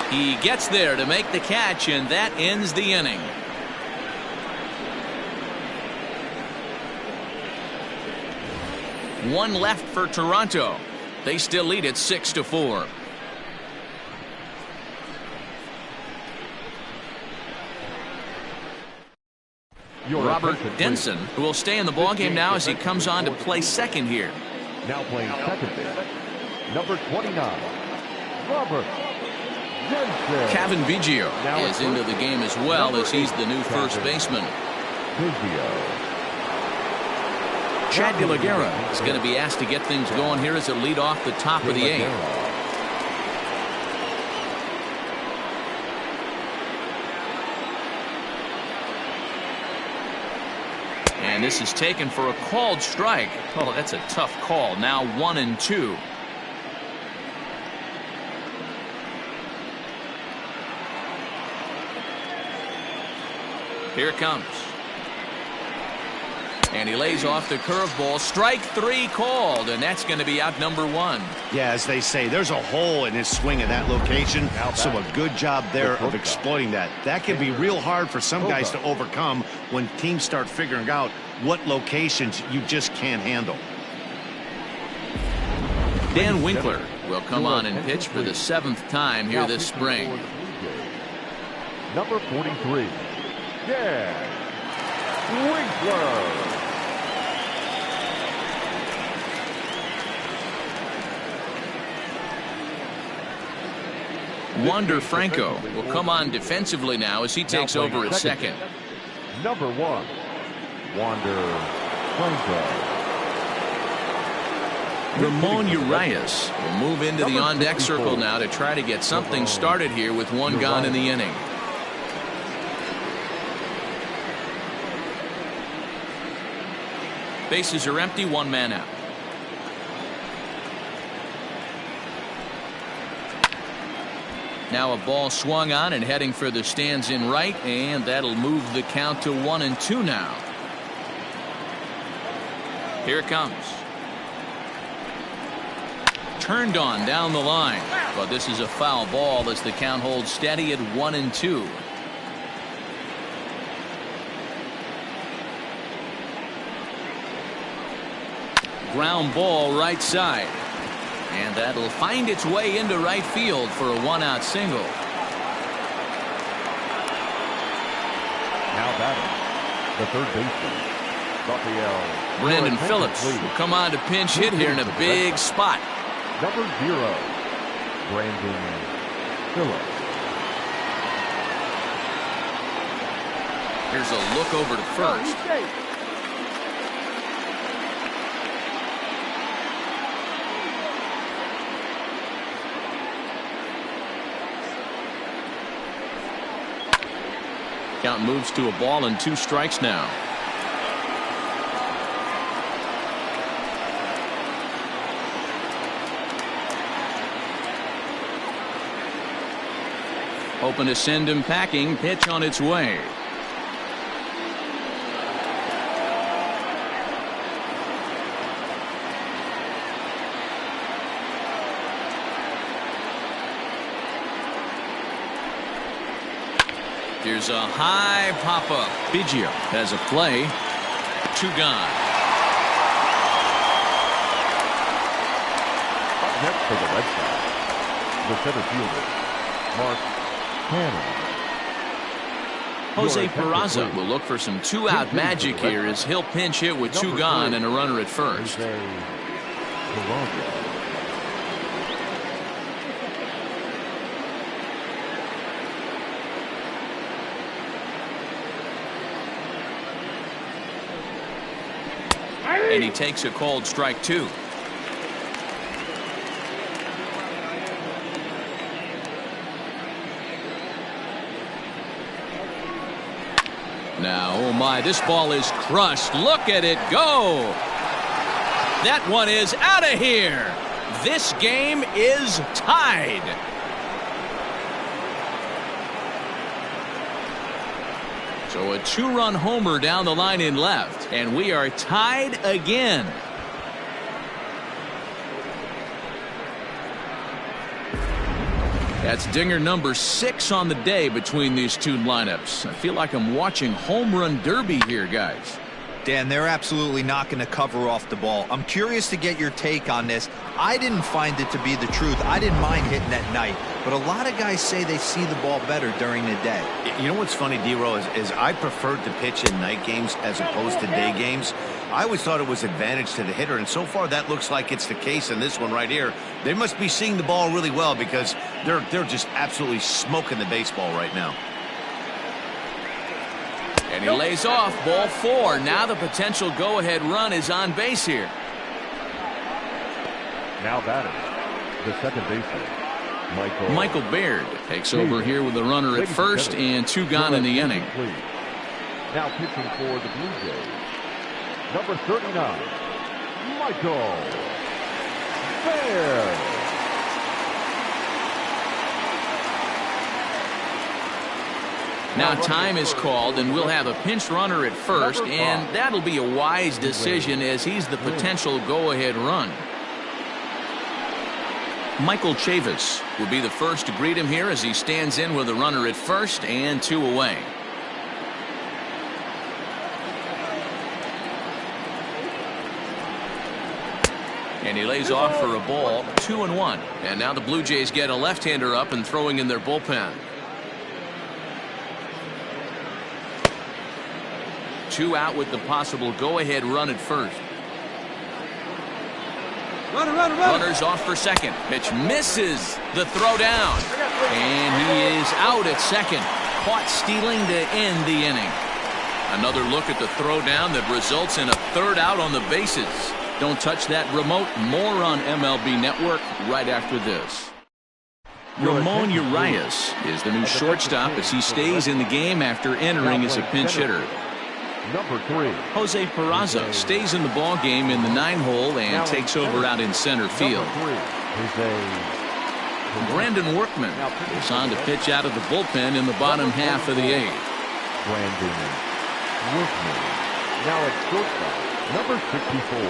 He gets there to make the catch, and that ends the inning. One left for Toronto. They still lead it 6-4. Robert Denson, who will stay in the ballgame now as he comes on to play second here. Now playing second base, number 29, Robert Denson. Cavan Biggio is into the game as well as he's the new first baseman. Chad De La Guerra is going to be asked to get things going here as it lead off the top of the 8th. And this is taken for a called strike. Oh, that's a tough call. Now 1-2. Here it comes. And he lays off the curveball. Strike 3 called, and that's going to be out number 1. Yeah, as they say, there's a hole in his swing in that location, so a good job there of exploiting that. That can be real hard for some guys to overcome when teams start figuring out what locations you just can't handle. Dan Winkler will come on and pitch for the 7th time here this spring. Number 43, Dan Winkler. Wander Franco will come on defensively now as he takes over at second. Number 1, Wander Franco. Ramon Urias will move into the on-deck circle now to try to get something started here with 1 gone in the inning. Bases are empty, 1 man out. Now a ball swung on and heading for the stands in right, and that'll move the count to 1-2 now. Here it comes. Turned on down the line, but this is a foul ball as the count holds steady at 1-2. Ground ball right side. And that'll find its way into right field for a 1-out single. Now batting, the third baseman, Rafael Brandon Phillips will come on to pinch hit here in a big spot. Number 0, Brandon Phillips. Here's a look over to first. Count moves to a ball and 2 strikes now. Hoping to send him packing. Pitch on its way. Here's a high pop-up. Biggio has a play. 2 gone. Up next for the Red Sox, the center fielder, Mark Cannon. Jose Peraza will look for some 2-out magic here as he'll pinch hit with 2 gone and a runner at first. And he takes a called strike 2. Now, oh my, this ball is crushed. Look at it go. That one is out of here. This game is tied. So a 2-run homer down the line in left, and we are tied again. That's dinger number 6 on the day between these 2 lineups. I feel like I'm watching home run derby here, guys. Dan, they're absolutely not going to cover off the ball. I'm curious to get your take on this. I didn't find it to be the truth. I didn't mind hitting at night, but a lot of guys say they see the ball better during the day. You know what's funny, D-Row, is I preferred to pitch in night games as opposed to day games. I always thought it was advantage to the hitter, and so far that looks like it's the case in this one right here. They must be seeing the ball really well because they're just absolutely smoking the baseball right now. And he lays off ball 4. Now the potential go-ahead run is on base here. Now batting, the second baseman, Michael Baird takes over here with a runner at first and 2 gone in the inning. Now pitching for the Blue Jays, Number 39, Michael Bear. Now time is called, and we'll have a pinch runner at first, and that'll be a wise decision as he's the potential go-ahead run. Michael Chavis will be the first to greet him here as he stands in with a runner at first and 2 away. And he lays off for a ball, 2-1. And now the Blue Jays get a left-hander up and throwing in their bullpen. 2 out with the possible go-ahead run at first. Runners off for second. Pitch misses the throw down. And he is out at second. Caught stealing to end the inning. Another look at the throw down that results in a 3rd out on the bases. Don't touch that remote. More on MLB Network right after this. Ramon Urias is the new shortstop as he stays in the game after entering as a pinch hitter. Number 3, Jose Peraza stays in the ball game in the 9-hole and takes over out in center field. Brandon Workman is on to pitch out of the bullpen in the bottom half of the 8th. Brandon Workman. Now at shortstop, number 64,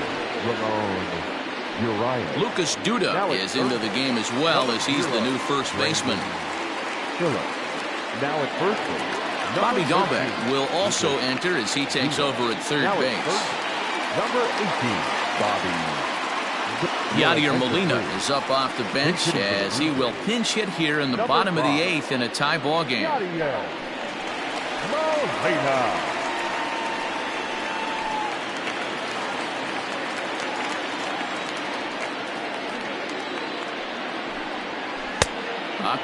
Ramon Urias. Lucas Duda is into the game as well as he's the new first baseman. Now at first base, Bobby Dalbec will also enter as he takes over at third base. Number 18, Bobby. Yadier Molina is up off the bench as he will pinch hit here in the bottom of the 8th in a tie ball game. Yadier Molina.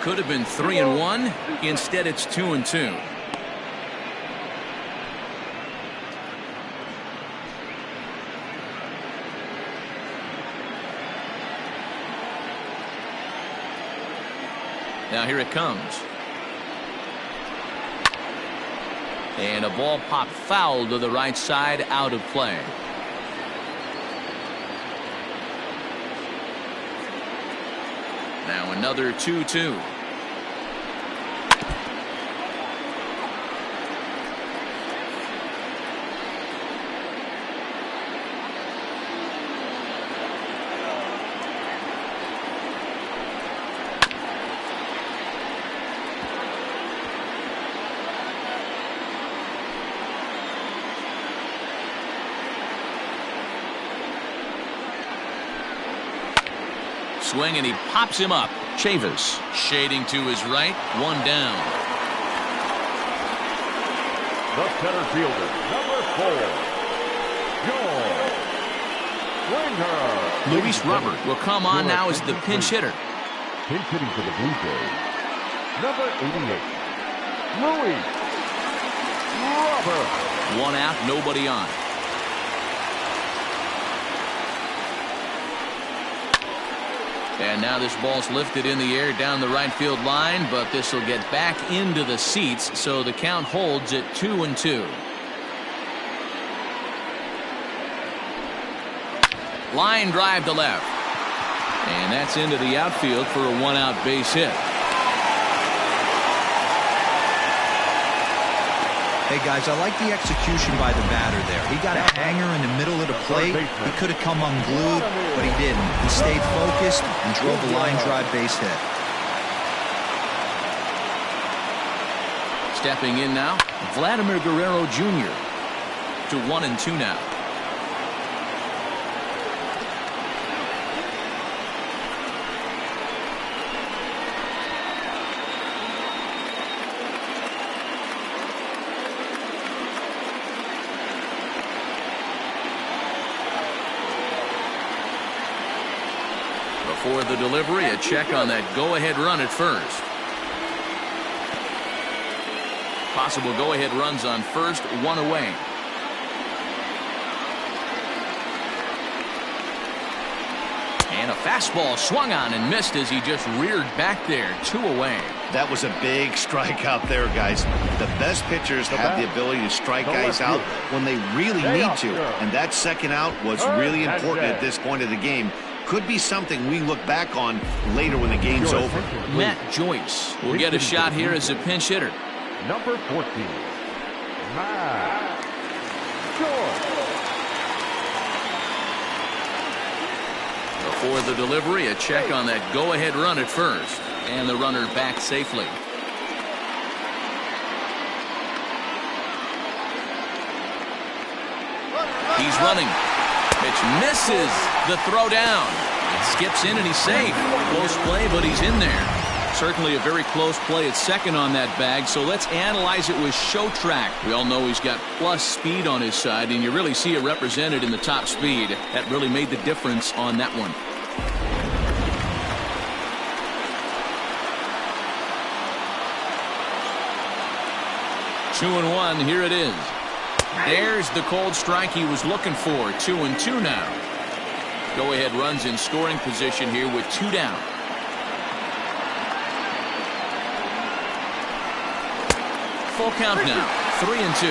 Could have been 3-1. Instead, it's 2-2. Now here it comes. And a ball popped foul to the right side, out of play. Now another 2-2. Swing, and he pops him up. Chavis shading to his right. 1 down. The center fielder, number 4, Joe Springer. Luis Robert will come on now as the pinch hitter. Pinch hitting for the Blue Jays, number 88, Luis Robert. 1 out, nobody on. And now this ball's lifted in the air down the right field line, but this will get back into the seats, so the count holds at 2-2. Line drive to left. And that's into the outfield for a 1-out base hit. Hey, guys, I like the execution by the batter there. He got a hanger in the middle of the plate. He could have come unglued, but he didn't. He stayed focused and drove a line drive base hit. Stepping in now, Vladimir Guerrero Jr. to 1-2 now. Before the delivery, a check on that go-ahead run at first. Possible go-ahead runs on first, 1 away. And And a fastball swung on and missed as he just reared back there. 2 away. That was a big strikeout there, guys. The best pitchers have the ability to strike guys out when they really need to. And that second out was really important at this point of the game. Could be something we look back on later when the game's over. Matt Joyce will get a shot here as a pinch hitter. Number 14, Matt Joyce. Before the delivery, a check on that go-ahead run at first. And the runner back safely. He's running. Pitch misses. The throw down. It skips in and he's safe. Close play, but he's in there. Certainly a very close play at second on that bag, so let's analyze it with Showtrack. We all know he's got plus speed on his side, and you really see it represented in the top speed. That really made the difference on that one. Two and one, here it is. There's the cold strike he was looking for. 2-2 now. Go-ahead runs in scoring position here with 2 down. Full count now. 3-2.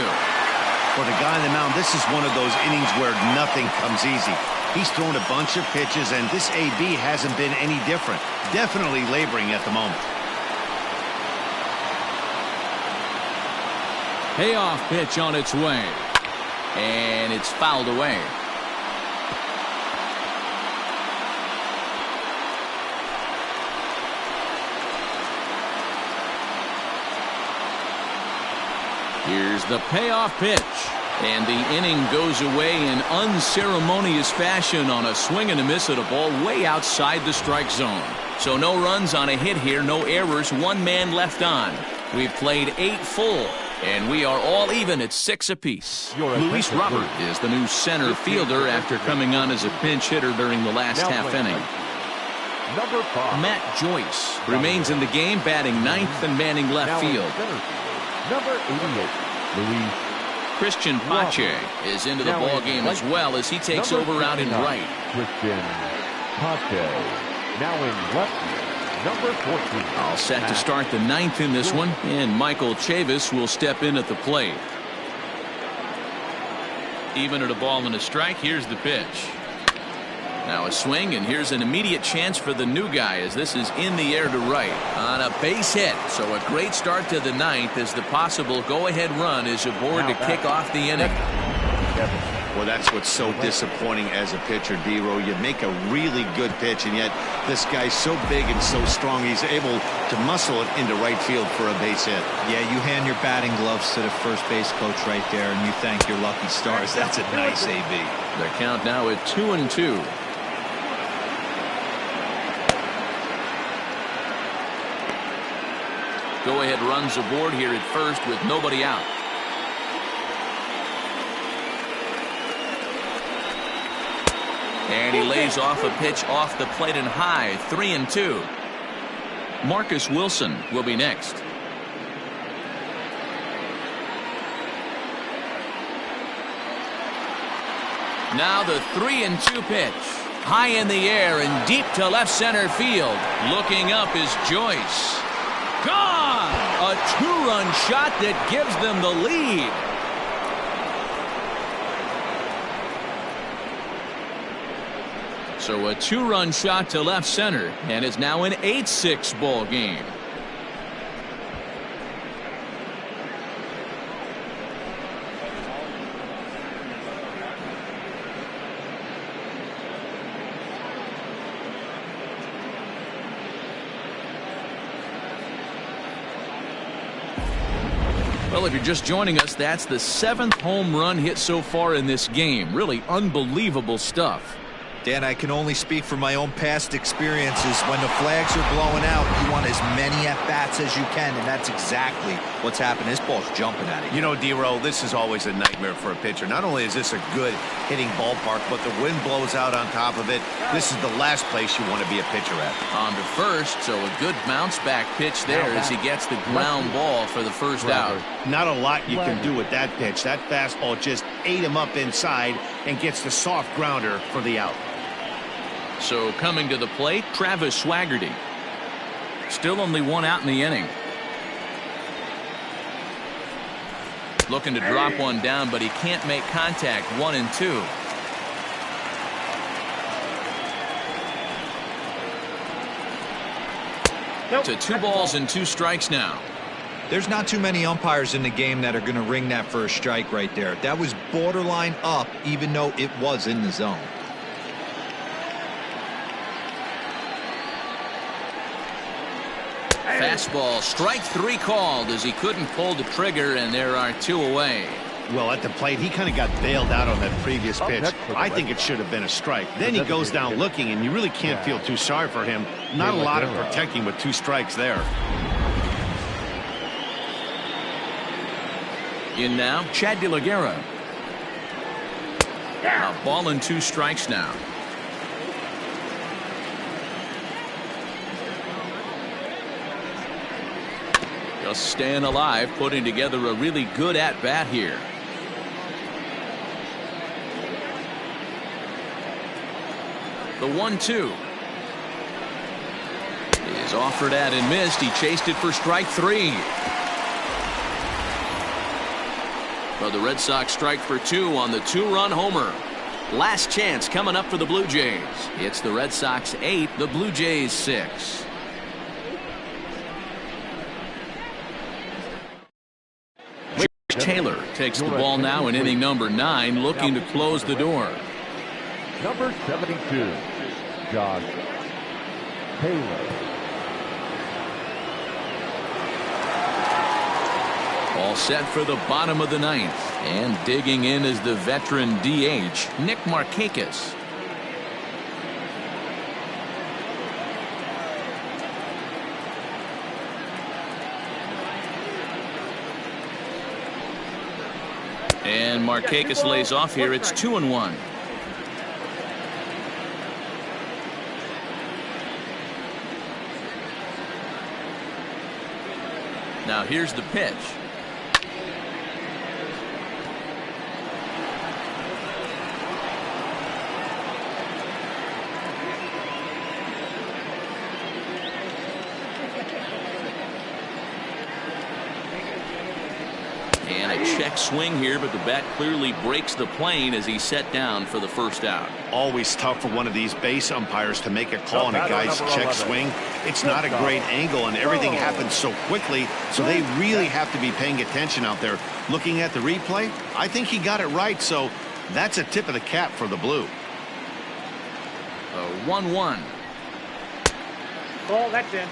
For the guy on the mound, this is one of those innings where nothing comes easy. He's thrown a bunch of pitches, and this AB hasn't been any different. Definitely laboring at the moment. Payoff pitch on its way. And it's fouled away. Here's the payoff pitch. And the inning goes away in unceremonious fashion on a swing and a miss at a ball way outside the strike zone. So no runs on a hit here, no errors, 1 man left on. We've played 8 full. And we are all even at 6 apiece. Luis Robert is the new center fielder after coming on as a pinch hitter during the last half inning. Number 5, Matt Joyce remains in the game, batting 9th and manning left field. Number 88, Luis Christian Pache is into the ball game as well as he takes over out in right. Christian Pache, now in left field. Number 14. All set to start the 9th in this one, and Michael Chavis will step in at the plate. Even at a ball and a strike, here's the pitch. Now a swing, and here's an immediate chance for the new guy as this is in the air to right on a base hit. So a great start to the 9th as the possible go-ahead run is aboard to kick off the inning. Well, that's what's so disappointing as a pitcher, D-Row. You make a really good pitch, and yet this guy's so big and so strong, he's able to muscle it into right field for a base hit. Yeah, you hand your batting gloves to the first base coach right there, and you thank your lucky stars. That's a nice AB. The count now at 2-2. Go-ahead runs aboard here at first with nobody out. And he lays off a pitch off the plate and high. 3-2. Marcus Wilson will be next. Now the 3-2 pitch. High in the air and deep to left center field. Looking up is Joyce. Gone! A 2-run shot that gives them the lead. So a 2-run shot to left center, and it's now an 8-6 ball game. Well, if you're just joining us, that's the 7th home run hit so far in this game. Really unbelievable stuff. Dan, I can only speak from my own past experiences. When the flags are blowing out, you want as many at-bats as you can, and that's exactly what's happened. This ball's jumping at it. You know, D-Row, this is always a nightmare for a pitcher. Not only is this a good hitting ballpark, but the wind blows out on top of it. This is the last place you want to be a pitcher at. On to first, so a good bounce-back pitch there as he gets the ground ball for the first out. Not a lot you can do with that pitch. That fastball just ate him up inside and gets the soft grounder for the out. So coming to the plate, Travis Swaggerty. Still only one out in the inning. Looking to drop one down, but he can't make contact. 1-2. To 2 balls and 2 strikes now. There's not too many umpires in the game that are going to ring that for a strike right there. That was borderline up, even though it was in the zone. Fastball, strike 3 called as he couldn't pull the trigger, and there are 2 away. Well, at the plate, he kind of got bailed out on that previous pitch. I think it should have been a strike. Then he goes down looking, and you really can't feel too sorry for him. Not a lot of protecting with 2 strikes there. In now, Chad De La Guerra. A ball and 2 strikes now. Just staying alive, putting together a really good at-bat here. The 1-2 is offered at and missed. He chased it for strike 3. But the Red Sox strike for 2 on the 2-run homer. Last chance coming up for the Blue Jays. It's the Red Sox 8, the Blue Jays 6. Taylor takes the ball now in inning number 9, looking to close the door. Number 72, Josh Taylor. All set for the bottom of the 9th. And digging in is the veteran DH, Nick Markakis. And Markakis lays off here. It's 2-1. Now here's the pitch. And a check swing here, but the bat clearly breaks the plane as he's set down for the first out. Always tough for one of these base umpires to make a call on a guy's check swing. It's not a great angle, and everything happens so quickly, so they really have to be paying attention out there. Looking at the replay, I think he got it right, so that's a tip of the cap for the Blue. A 1-1. Ball, that's in.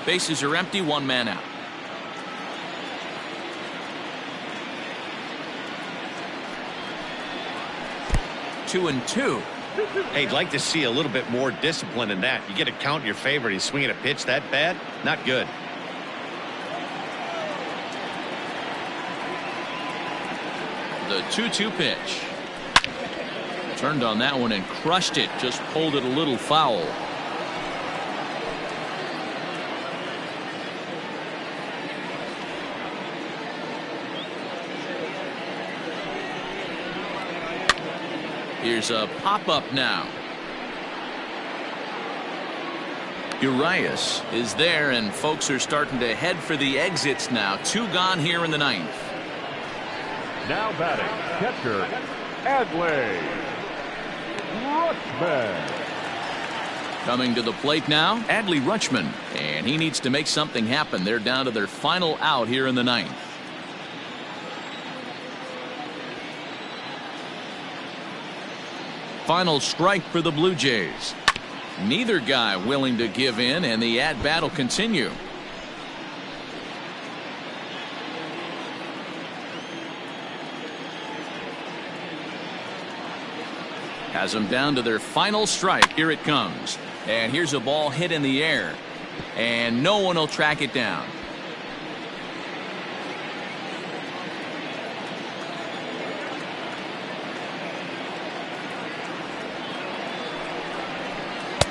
Bases are empty, 1 man out. 2-2. Hey, I'd like to see a little bit more discipline in that. You get a count in your favor, and he's swinging a pitch that bad? Not good. The 2-2 pitch. Turned on that one and crushed it. Just pulled it a little foul. Here's a pop-up now. Urias is there, and folks are starting to head for the exits now. 2 gone here in the 9th. Now batting, catcher, Adley Rutschman. Coming to the plate now, Adley Rutschman. And he needs to make something happen. They're down to their final out here in the 9th. Final strike for the Blue Jays. Neither guy willing to give in, and the at-bat will continue. Has them down to their final strike. Here it comes. And here's a ball hit in the air. And no one will track it down.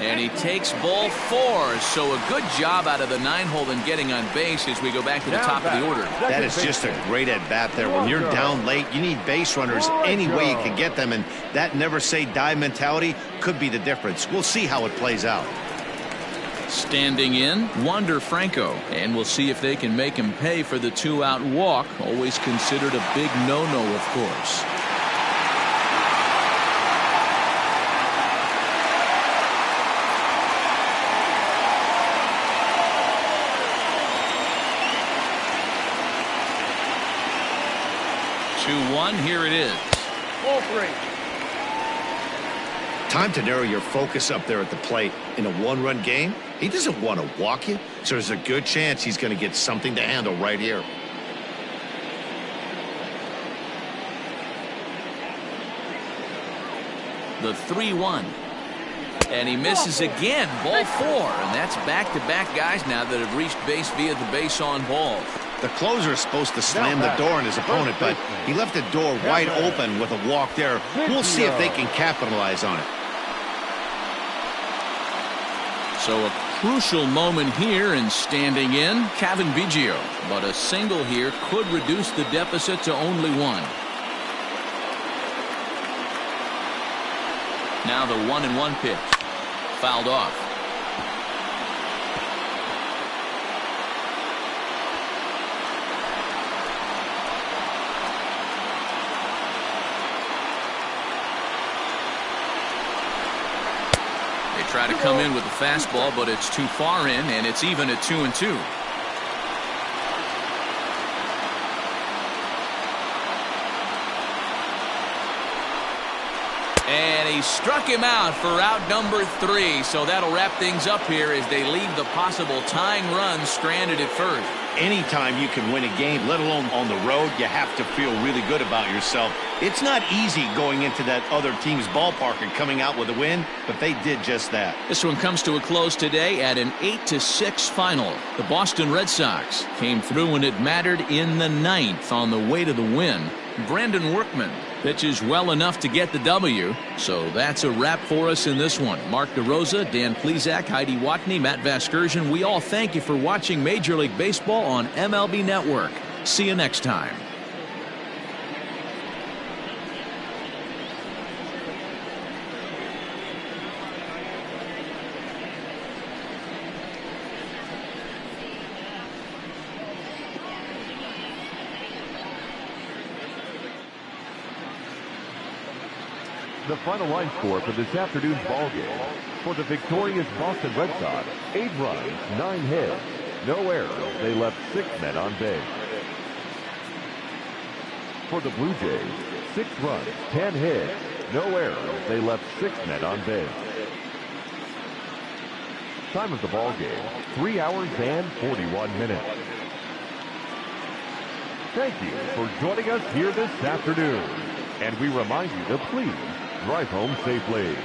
And he takes ball 4. So a good job out of the 9-hole in getting on base as we go back to the top of the order. That is just a great at-bat there. When you're down late, you need base runners any way you can get them. And that never-say-die mentality could be the difference. We'll see how it plays out. Standing in, Wander Franco. And we'll see if they can make him pay for the 2-out walk. Always considered a big no-no, of course. Here it is. Ball 3. Time to narrow your focus up there at the plate. In a 1-run game, he doesn't want to walk you, so there's a good chance he's going to get something to handle right here. The 3-1. And he misses again. Ball 4. And that's back-to-back guys now that have reached base via the base on ball. The closer is supposed to slam the door on his opponent, but he left the door wide open with a walk there. We'll see if they can capitalize on it. So a crucial moment here, and standing in, Cavan Biggio. But a single here could reduce the deficit to only 1. Now the 1-1 pitch. Fouled off. Try to come in with the fastball, but it's too far in, and it's even at 2-2. And he struck him out for out number 3. So that'll wrap things up here as they leave the possible tying run stranded at first. Anytime you can win a game, let alone on the road, you have to feel really good about yourself. It's not easy going into that other team's ballpark and coming out with a win, but they did just that. This one comes to a close today at an 8-6 final. The Boston Red Sox came through when it mattered in the 9th on the way to the win. Brandon Workman pitches well enough to get the W. So that's a wrap for us in this one. Mark DeRosa, Dan Plesac, Heidi Watney, Matt Vasgersian. We all thank you for watching Major League Baseball on MLB Network. See you next time. The final line score for this afternoon's ball game. For the victorious Boston Red Sox, 8 runs, 9 hits, no errors. They left 6 men on base. For the Blue Jays, 6 runs, 10 hits, no errors. They left 6 men on base. Time of the ball game, 3 hours and 41 minutes. Thank you for joining us here this afternoon. And we remind you to please drive home safely.